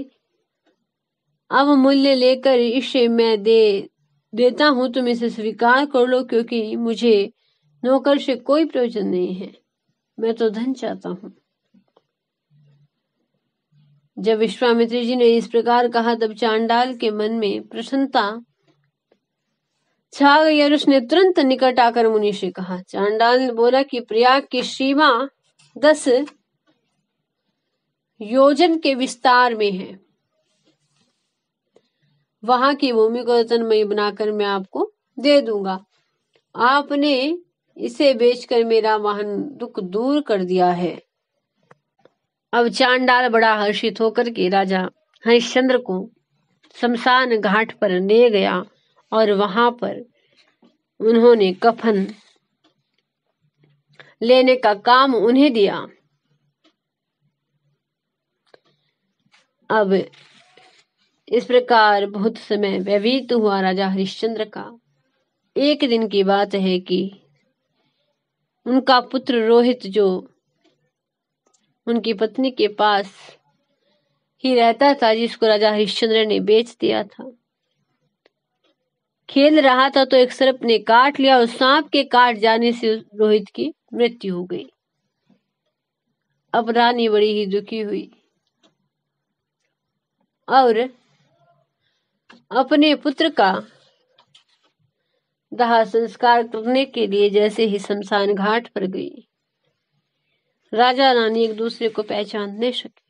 अब मूल्य लेकर इसे मैं देता हूं, तुम इसे स्वीकार कर लो, क्योंकि मुझे नौकर से कोई प्रयोजन नहीं है, मैं तो धन चाहता हूं। जब विश्वामित्र जी ने इस प्रकार कहा तब चांडाल के मन में प्रसन्नता छा गई और उसने तुरंत निकट आकर मुनि से कहा। चांडाल ने बोला कि प्रयाग की सीमा 10 योजन के विस्तार में है। वहां की भूमि को रत्नमयी बनाकर मैं आपको दे दूंगा। आपने इसे बेचकर मेरा महान दुख दूर कर दिया है। अब चांडाल बड़ा हर्षित होकर के राजा हरिश्चंद्र को शमशान घाट पर ले गया और वहां पर उन्होंने कफन लेने का काम उन्हें दिया। अब इस प्रकार बहुत समय व्यतीत हुआ राजा हरिश्चंद्र का। एक दिन की बात है कि उनका पुत्र रोहित, जो उनकी पत्नी के पास ही रहता था, जिसको राजा हरिश्चंद्र ने बेच दिया था, खेल रहा था तो एक सर्प ने काट लिया और सांप के काट जाने से रोहित की मृत्यु हो गई। अब रानी बड़ी ही दुखी हुई और अपने पुत्र का दाह संस्कार करने के लिए जैसे ही शमशान घाट पर गई, राजा रानी एक दूसरे को पहचान नहीं सके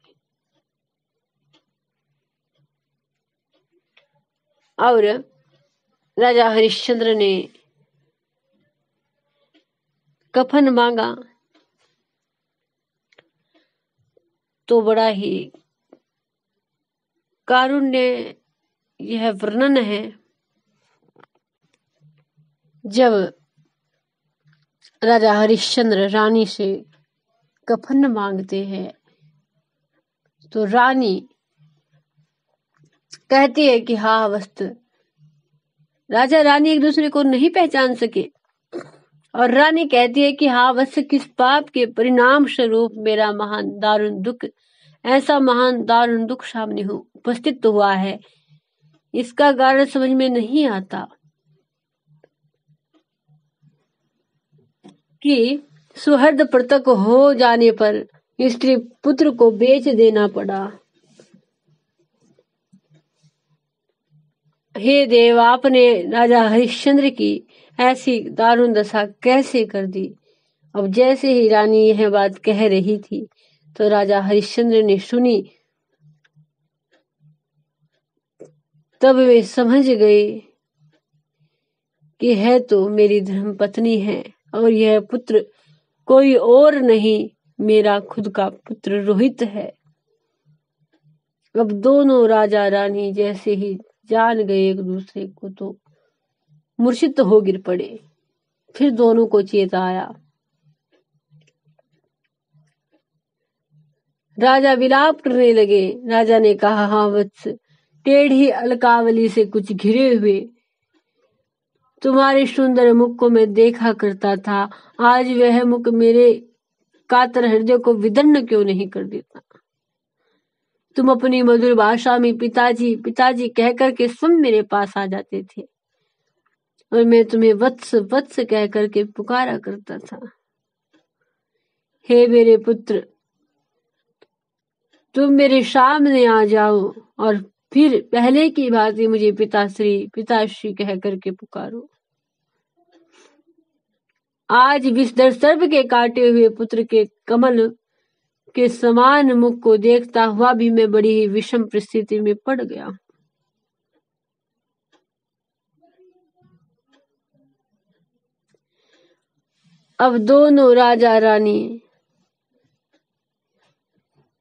और राजा हरिश्चंद्र ने कफन मांगा तो बड़ा ही कारुण्य यह वर्णन है। जब राजा हरिश्चंद्र रानी से कफन मांगते हैं तो रानी कहती है कि हाँ वस्त। राजा रानी एक दूसरे को नहीं पहचान सके और रानी कहती है कि हाँ वस्त, किस पाप के परिणाम स्वरूप मेरा महान दारुण दुख, ऐसा महान दारुण दुख सामने उपस्थित हुआ है, इसका कारण समझ में नहीं आता कि सुहृद पृथक हो जाने पर स्त्री पुत्र को बेच देना पड़ा। हे देव, आपने राजा हरिश्चंद्र की ऐसी दारुण दशा कैसे कर दी। अब जैसे ही रानी यह बात कह रही थी तो राजा हरिश्चंद्र ने सुनी, तब वे समझ गए कि है तो मेरी धर्म पत्नी है और यह पुत्र कोई और नहीं, मेरा खुद का पुत्र रोहित है। अब दोनों राजा रानी जैसे ही जान गए एक दूसरे को तो मूर्छित हो गिर पड़े। फिर दोनों को चेत आया। राजा विलाप करने लगे। राजा ने कहा, हाँ वत्स, टेढ़ी अलकावली से कुछ घिरे हुए तुम्हारे सुंदर मुख को मैं देखा करता था, आज वह मुख मेरे कातर हृदय को विदर्ण क्यों नहीं कर देता। तुम अपनी मधुर भाषा में पिताजी पिताजी कह करके स्वयं मेरे पास आ जाते थे और मैं तुम्हें वत्स वत्स कह करके पुकारा करता था। हे मेरे पुत्र, तुम मेरे सामने आ जाओ और फिर पहले की भांति मुझे पिताश्री कह करके पुकारो। आज विषधर सर्प के काटे हुए पुत्र के कमल के समान मुख को देखता हुआ भी मैं बड़ी ही विषम परिस्थिति में पड़ गया। अब दोनों राजा रानी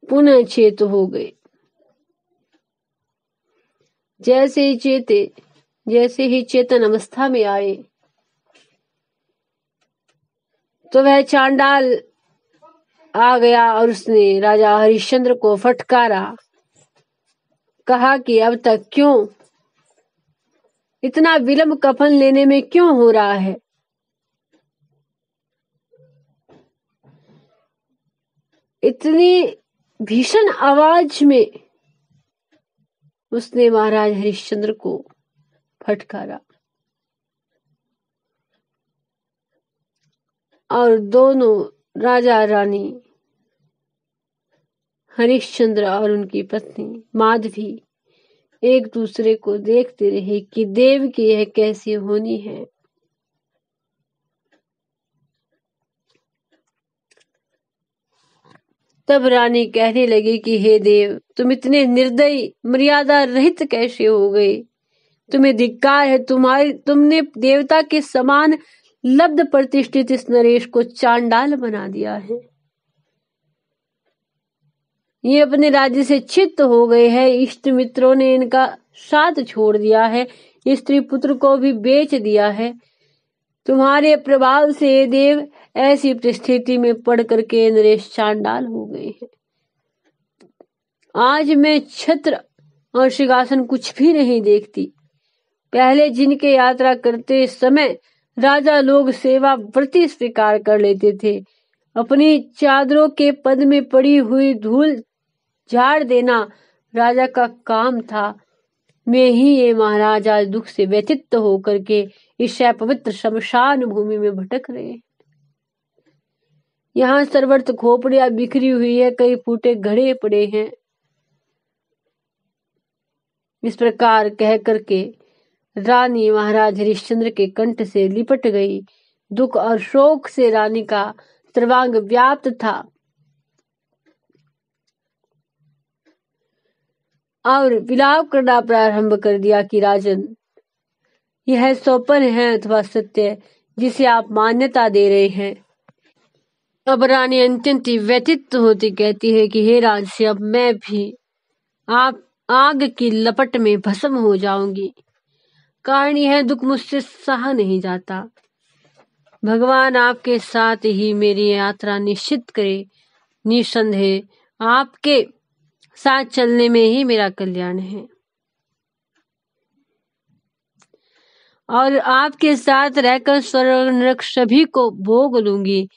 पुनः चेत हो गए। जैसे ही चेतन अवस्था में आए तो वह चांडाल आ गया और उसने राजा हरिश्चंद्र को फटकारा। कहा कि अब तक क्यों इतना विलंब कफन लेने में क्यों हो रहा है। इतनी भीषण आवाज में उसने महाराज हरिश्चंद्र को फटकारा और दोनों राजा रानी हरिश्चंद्र और उनकी पत्नी माधवी एक दूसरे को देखते रहे कि देव की यह कैसी होनी है। तब रानी कहने लगी कि हे देव, तुम इतने निर्दयी मर्यादा रहित कैसे हो गए? तुम्हें धिक्कार है, तुमने देवता के समान लब्ध प्रतिष्ठित इस नरेश को चांडाल बना दिया है। ये अपने राज्य से चित्त हो गए हैं। इष्ट मित्रों ने इनका साथ छोड़ दिया है, स्त्री पुत्र को भी बेच दिया है। तुम्हारे प्रभाव से देव ऐसी परिस्थिति में पड़ करके नरेश चांडाल हो गए हैं। आज मैं छत्र और सिंहासन कुछ भी नहीं देखती। पहले जिनके यात्रा करते समय राजा लोग सेवा व्रती स्वीकार कर लेते थे, अपनी चादरों के पद में पड़ी हुई धूल झाड़ देना राजा का काम था। मैं ही ये महाराज आज दुख से व्यथित होकर के इस पवित्र शमशान भूमि में भटक रहे हैं। यहाँ सर्वत्र खोपड़ियां बिखरी हुई है, कई फूटे घड़े पड़े हैं। इस प्रकार कह करके रानी महाराज हरिश्चंद्र के कंठ से लिपट गई। दुख और शोक से रानी का सर्वांग व्याप्त था और विलाप करना प्रारंभ कर दिया कि राजन, यह स्वप्न है अथवा सत्य जिसे आप मान्यता दे रहे हैं। अब रानी अत्यंत व्यथित होती कहती है कि हे राजसी, अब मैं भी आप आग की लपट में भस्म हो जाऊंगी। कारण यह दुख मुझसे सहा नहीं जाता। भगवान आपके साथ ही मेरी यात्रा निश्चित करे। निसंदेह आपके साथ चलने में ही मेरा कल्याण है और आपके साथ रहकर स्वर्ग नरक सभी को भोग लूंगी।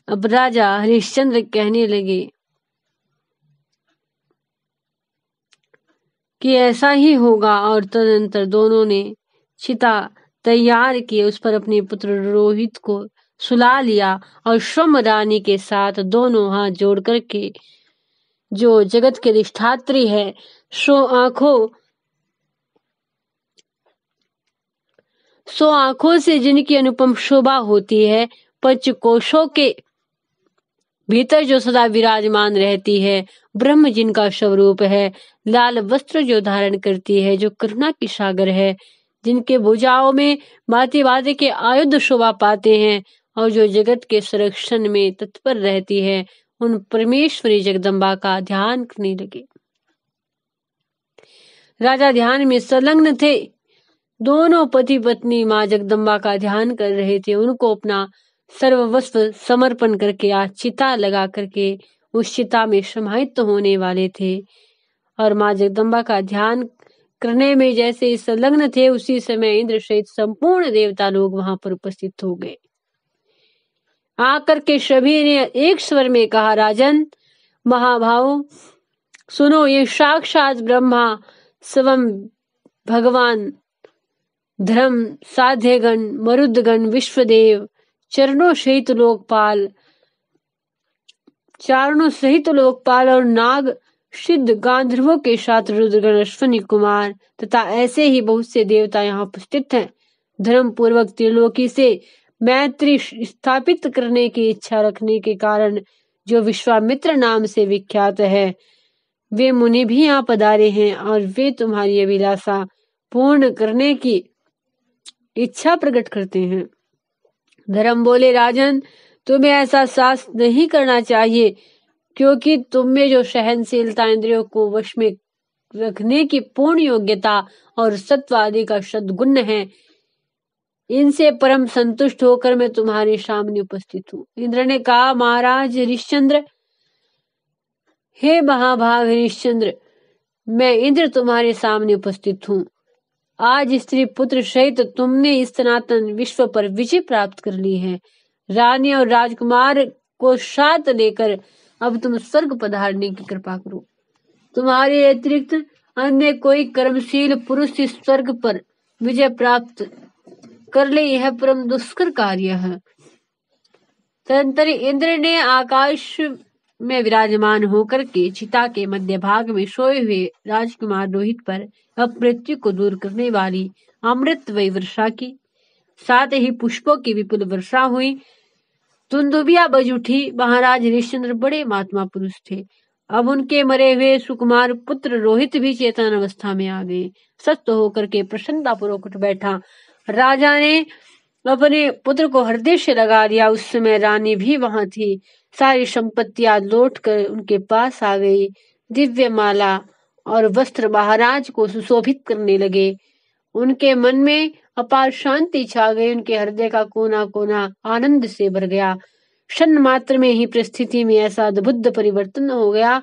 अब राजा हरिश्चंद्र कहने लगे कि ऐसा ही होगा और तदनंतर दोनों ने चिता तैयार की, उस पर अपने पुत्र रोहित को सुला लिया और स्वम रानी के साथ दोनों हाथ जोड़ करके, जो जगत के अधिष्ठात्री है, सो आंखों से जिनकी अनुपम शोभा होती है, पंचकोशों के भीतर जो सदा विराजमान रहती है, ब्रह्म जिनका स्वरूप है, लाल वस्त्र जो धारण करती है, जो करुणा की सागर है, जिनके भुजाओं में भांति भांति के आयुध शोभा पाते हैं और जो जगत के संरक्षण में तत्पर रहती है, उन परमेश्वरी जगदम्बा का ध्यान करने लगे। राजा ध्यान में संलग्न थे। दोनों पति पत्नी माँ जगदम्बा का ध्यान कर रहे थे। उनको अपना सर्वस्व समर्पण करके आज चिता लगा करके उस चिता में समाहित होने वाले थे और माँ जगदम्बा का ध्यान करने में जैसे संलग्न थे, उसी समय इंद्र सहित संपूर्ण देवता लोग वहां पर उपस्थित हो गए। आकर के सभी ने एक स्वर में कहा, राजन महाभाव सुनो, ये साक्षात ब्रह्मा स्वयं भगवान धर्म साध्यगण मरुदगण विश्वदेव चारणों सहित लोकपाल और नाग सिद्ध गांधर्वों के साथ रुद्रगण अश्विनी कुमार तथा ऐसे ही बहुत से देवता यहाँ उपस्थित हैं। धर्म पूर्वक त्रिलोकी से मैत्री स्थापित करने की इच्छा रखने के कारण जो विश्वामित्र नाम से विख्यात है, वे मुनि भी यहाँ पधारे हैं और वे तुम्हारी अभिलाषा पूर्ण करने की इच्छा प्रकट करते हैं। धर्म बोले, राजन तुम्हें ऐसा साहस नहीं करना चाहिए, क्योंकि तुम में जो सहनशीलता, इंद्रियों को वश में रखने की पूर्ण योग्यता और सत्व आदि का सद्गुण है, इनसे परम संतुष्ट होकर मैं तुम्हारे सामने उपस्थित हूँ। इंद्र ने कहा, महाराज हरिश्चंद्र, हे महाभाग हरिश्चंद्र, मैं इंद्र तुम्हारे सामने उपस्थित हूँ। आज स्त्री पुत्र सहित तुमने इस सनातन विश्व पर विजय प्राप्त कर ली है। रानी और राजकुमार को साथ लेकर अब तुम स्वर्ग पधारने की कृपा करो। तुम्हारे अतिरिक्त अन्य कोई कर्मशील पुरुष इस स्वर्ग पर विजय प्राप्त कर ले, यह परम दुष्कर कार्य है। तदंतर इंद्र ने आकाश में विराजमान होकर के चिता के मध्य भाग में सोए हुए राजकुमार रोहित पर अपमृत्यु को दूर करने वाली अमृत वर्षा की, साथ ही पुष्पों की विपुल वर्षा हुई। दुंदुभिया बज उठी। महाराज हरिश्चंद्र बड़े महात्मा पुरुष थे। अब उनके मरे हुए सुकुमार पुत्र रोहित भी चेतन अवस्था में आ गए। स्वस्थ होकर के प्रसन्नता पूर्वक उठ बैठा। राजा ने अपने पुत्र को हृदय से लगा दिया। उस समय रानी भी वहां थी। सारी संपत्तियां लौट कर उनके पास आ गई। दिव्य माला और वस्त्र महाराज को सुशोभित करने लगे। उनके मन में अपार शांति छा गई। उनके हृदय का कोना कोना आनंद से भर गया। क्षण मात्र में ही परिस्थिति में ऐसा अद्भुत परिवर्तन हो गया।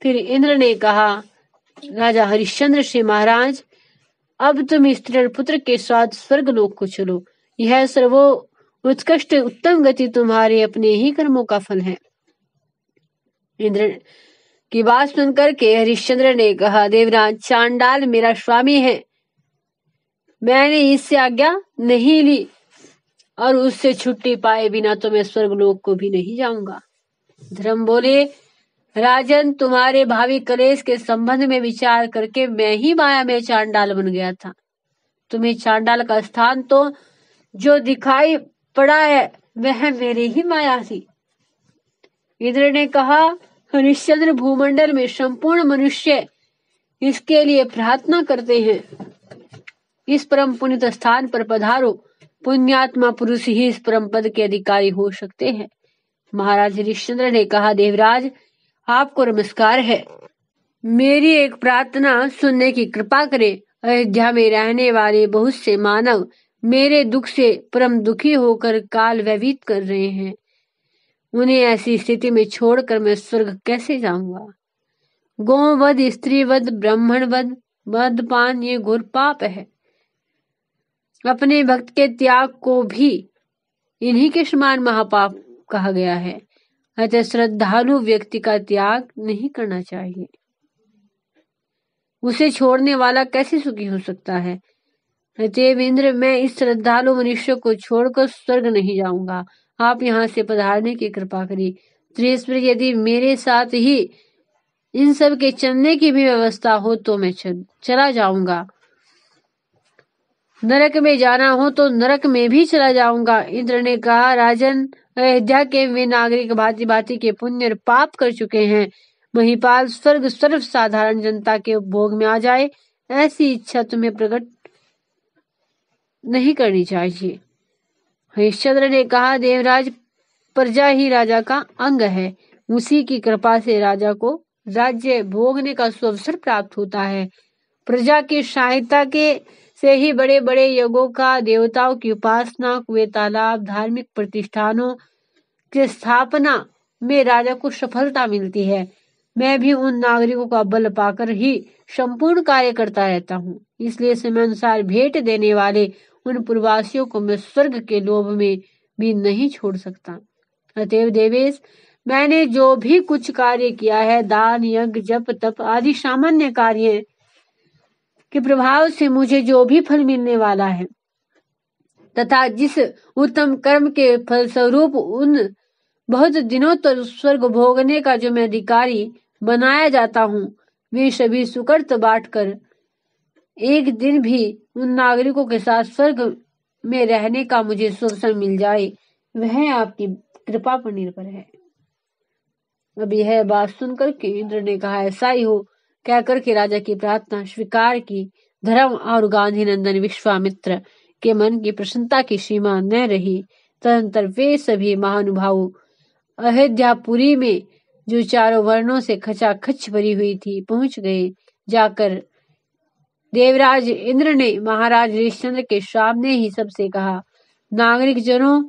फिर इंद्र ने कहा राजा हरिश्चंद्र से, महाराज अब तुम इस तृण पुत्र के साथ स्वर्ग लोक को चलो। यह सर्वो उत्कृष्ट उत्तम गति तुम्हारे अपने ही कर्मों का फल है। इंद्र की बात सुनकर के हरिश्चंद्र ने कहा, देवराज चांडाल मेरा स्वामी है। मैंने इससे आज्ञा नहीं ली और उससे छुट्टी पाए बिना तो मैं स्वर्गलोक को भी नहीं जाऊंगा। धर्म बोले, राजन तुम्हारे भावी कलेश के संबंध में विचार करके मैं ही माया में चांडाल बन गया था। तुम्हें चांडाल का स्थान तो जो दिखाई पड़ा है वह मेरी ही माया थी। इंद्र ने कहा, हरिश्चंद्र भूमंडल में संपूर्ण मनुष्य इसके लिए प्रार्थना करते हैं। इस परम पुनित स्थान पर पधारो। पुण्यात्मा पुरुष ही इस परम पद के अधिकारी हो सकते हैं। महाराज हरिश्चंद्र ने कहा, देवराज आपको नमस्कार है। मेरी एक प्रार्थना सुनने की कृपा करें। अयोध्या में रहने वाले बहुत से मानव मेरे दुख से परम दुखी होकर काल व्यतीत कर रहे हैं। उन्हें ऐसी स्थिति में छोड़कर मैं स्वर्ग कैसे जाऊंगा। गौवध, स्त्रीवध, ब्राह्मणवध, मदपान ये घोर पाप है। अपने भक्त के त्याग को भी इन्हीं के समान महापाप कहा गया है। अतः श्रद्धालु व्यक्ति का त्याग नहीं करना चाहिए। उसे छोड़ने वाला कैसे सुखी हो सकता है। अतएव इंद्र, मैं इस श्रद्धालु मनुष्य को छोड़कर स्वर्ग नहीं जाऊंगा। आप यहाँ से पधारने की कृपा करिए। त्रिश्वर, यदि मेरे साथ ही इन सब के चलने की भी व्यवस्था हो तो मैं चला जाऊंगा। नरक में जाना हो तो नरक में भी चला जाऊंगा। इंद्र ने कहा, राजन अयोध्या के वे नागरिक भांति भांति के पुण्य और पाप कर चुके हैं। महिपाल स्वर्ग सर्व साधारण जनता के उपभोग में आ जाए, ऐसी इच्छा तुम्हें प्रकट नहीं करनी चाहिए। हरिश्चंद्र ने कहा, देवराज प्रजा ही राजा का अंग है। उसी की कृपा से राजा को राज्य भोगने का सुअवसर प्राप्त होता है। प्रजा की सहायता के से ही बड़े बड़े यज्ञों का, देवताओं की उपासना, कुएं तालाब, धार्मिक प्रतिष्ठानों की स्थापना में राजा को सफलता मिलती है। मैं भी उन नागरिकों का बल पाकर ही संपूर्ण कार्य करता रहता हूँ। इसलिए समय अनुसार भेंट देने वाले उन पूर्ववासियों को मैं स्वर्ग के लोभ में भी नहीं छोड़ सकता। अतएव देवेश, मैंने जो भी कुछ कार्य किया है, दान, यज्ञ, जप, तप आदि सामान्य कार्य के प्रभाव से मुझे जो भी फल मिलने वाला है तथा जिस उत्तम कर्म के फलस्वरूप उन बहुत दिनों तक स्वर्ग भोगने का जो मैं अधिकारी बनाया जाता हूँ, वे सभी सुकृत बांटकर एक दिन भी उन नागरिकों के साथ स्वर्ग में रहने का मुझे अवसर मिल जाए, वह आपकी कृपा पर निर्भर है। अब यह बात सुनकर के इंद्र ने कहा, ऐसा ही हो। कहकर के राजा की प्रार्थना स्वीकार की। धर्म और गांधी नंदन विश्वामित्र के मन की प्रसन्नता की सीमा न रही। तदंतर वे सभी महानुभाव अयोध्यापुरी में, जो चारों वर्णों से खचाखच भरी हुई थी, पहुंच गए। जाकर देवराज इंद्र ने महाराज हरिश्चंद्र के सामने ही सबसे कहा, नागरिक जनों,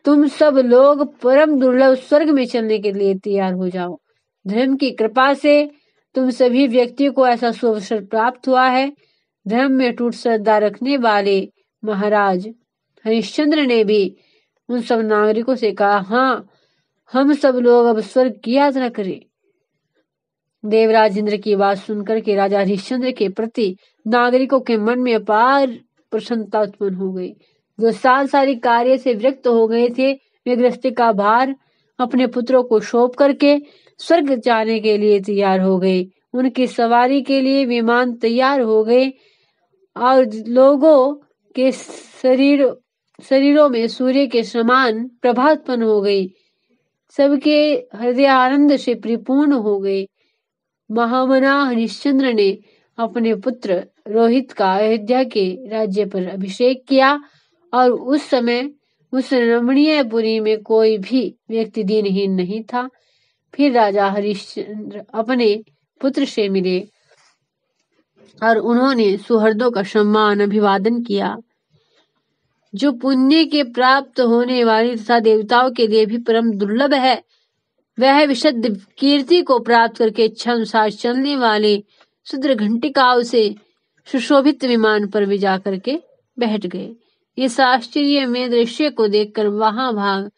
तुम सब लोग परम दुर्लभ स्वर्ग में चलने के लिए तैयार हो जाओ। धर्म की कृपा से तुम सभी व्यक्तियों को ऐसा सुअवसर प्राप्त हुआ है। धर्म में टूट श्रद्धा रखने वाले महाराज हरिश्चंद्र ने भी उन सब नागरिकों से कहा, हाँ, हम सब लोग अब स्वर्ग की यात्रा करें। देवराज इंद्र की बात सुनकर के राजा हरिश्चंद्र के प्रति नागरिकों के मन में अपार प्रसन्नता उत्पन्न हो गई। जो सांसारिक कार्य से विरक्त हो गए थे, वे गृहस्थी का भार अपने पुत्रों को सौंप करके स्वर्ग जाने के लिए तैयार हो गए। उनकी सवारी के लिए विमान तैयार हो गए और लोगों के शरीर शरीरों में सूर्य के समान प्रभा उत्पन्न हो गई। सबके हृदय आनंद से परिपूर्ण हो गए। महामना हरिश्चंद्र ने अपने पुत्र रोहित का अयोध्या के राज्य पर अभिषेक किया और उस समय उस रमणीयपुरी में कोई भी व्यक्ति दीनहीन नहीं था। फिर राजा हरिश्चंद्र अपने पुत्र से मिले और उन्होंने सुहृदों का सम्मान अभिवादन किया। जो पुण्य के प्राप्त होने वाली तथा देवताओं के लिए भी परम दुर्लभ है, वह विशुद्ध कीर्ति को प्राप्त करके इच्छा अनुसार चलने वाले शुद्र घंटिकाओं से सुशोभित विमान पर भी जाकर के बैठ गए। इस आश्चर्य में दृश्य को देखकर वहां भाग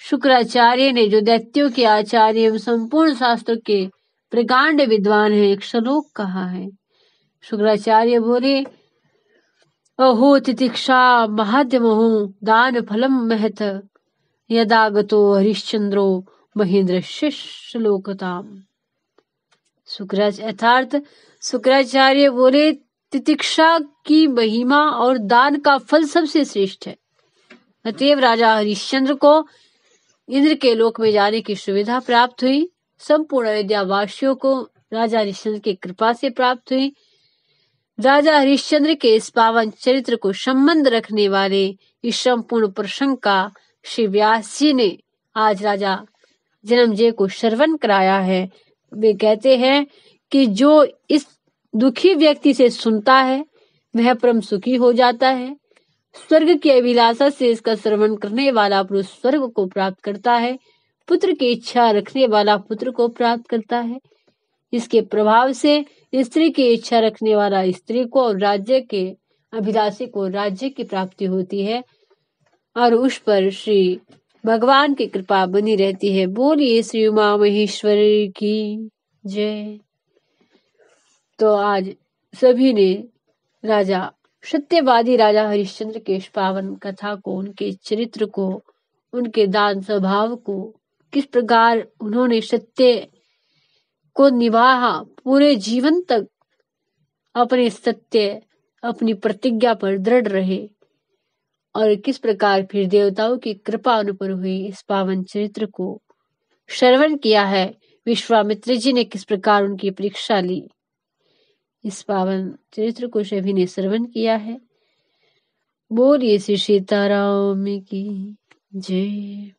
शुक्राचार्य ने, जो दैत्यों के आचार्य एवं संपूर्ण शास्त्रों के प्रकांड विद्वान है, एक श्लोक कहा है। शुक्राचार्य बोले, अहो तितिक्षा महाद्यमहो दान फलम महत यदागतो हरिश्चंद्रो महेंद्र श्लोकताम। अर्थात शुक्राचार्य बोले, तितिक्षा की महिमा और दान का फल सबसे श्रेष्ठ है। अतएव राजा हरिश्चंद्र को इंद्र के लोक में जाने की सुविधा प्राप्त हुई। संपूर्ण अयोध्या वासियों को राजा हरिश्चंद्र की कृपा से प्राप्त हुई। राजा हरिश्चंद्र के इस पावन चरित्र को संबंध रखने वाले इस संपूर्ण प्रसंग का श्री व्यास जी ने आज राजा जन्मेजय को श्रवण कराया है। वे कहते हैं कि जो इस दुखी व्यक्ति से सुनता है वह परम सुखी हो जाता है। स्वर्ग की अभिलाषा से इसका श्रवण करने वाला पुरुष स्वर्ग को प्राप्त करता है। पुत्र की इच्छा रखने वाला पुत्र को प्राप्त करता है। इसके प्रभाव से स्त्री की इच्छा रखने वाला स्त्री को और राज्य के अभिलाषी को राज्य की प्राप्ति होती है और उस पर श्री भगवान की कृपा बनी रहती है। बोलिए श्री उमा महेश्वरी की जय। तो आज सभी ने राजा सत्यवादी राजा हरिश्चंद्र के इस पावन कथा को, उनके चरित्र को, उनके दान स्वभाव को, किस प्रकार उन्होंने सत्य को निभाया, पूरे जीवन तक अपने सत्य, अपनी प्रतिज्ञा पर दृढ़ रहे और किस प्रकार फिर देवताओं की कृपा उन पर हुई, इस पावन चरित्र को श्रवण किया है। विश्वामित्र जी ने किस प्रकार उनकी परीक्षा ली, इस पावन चरित्र को सभी ने श्रवण किया है। बोलिए श्री सीताराम की जय।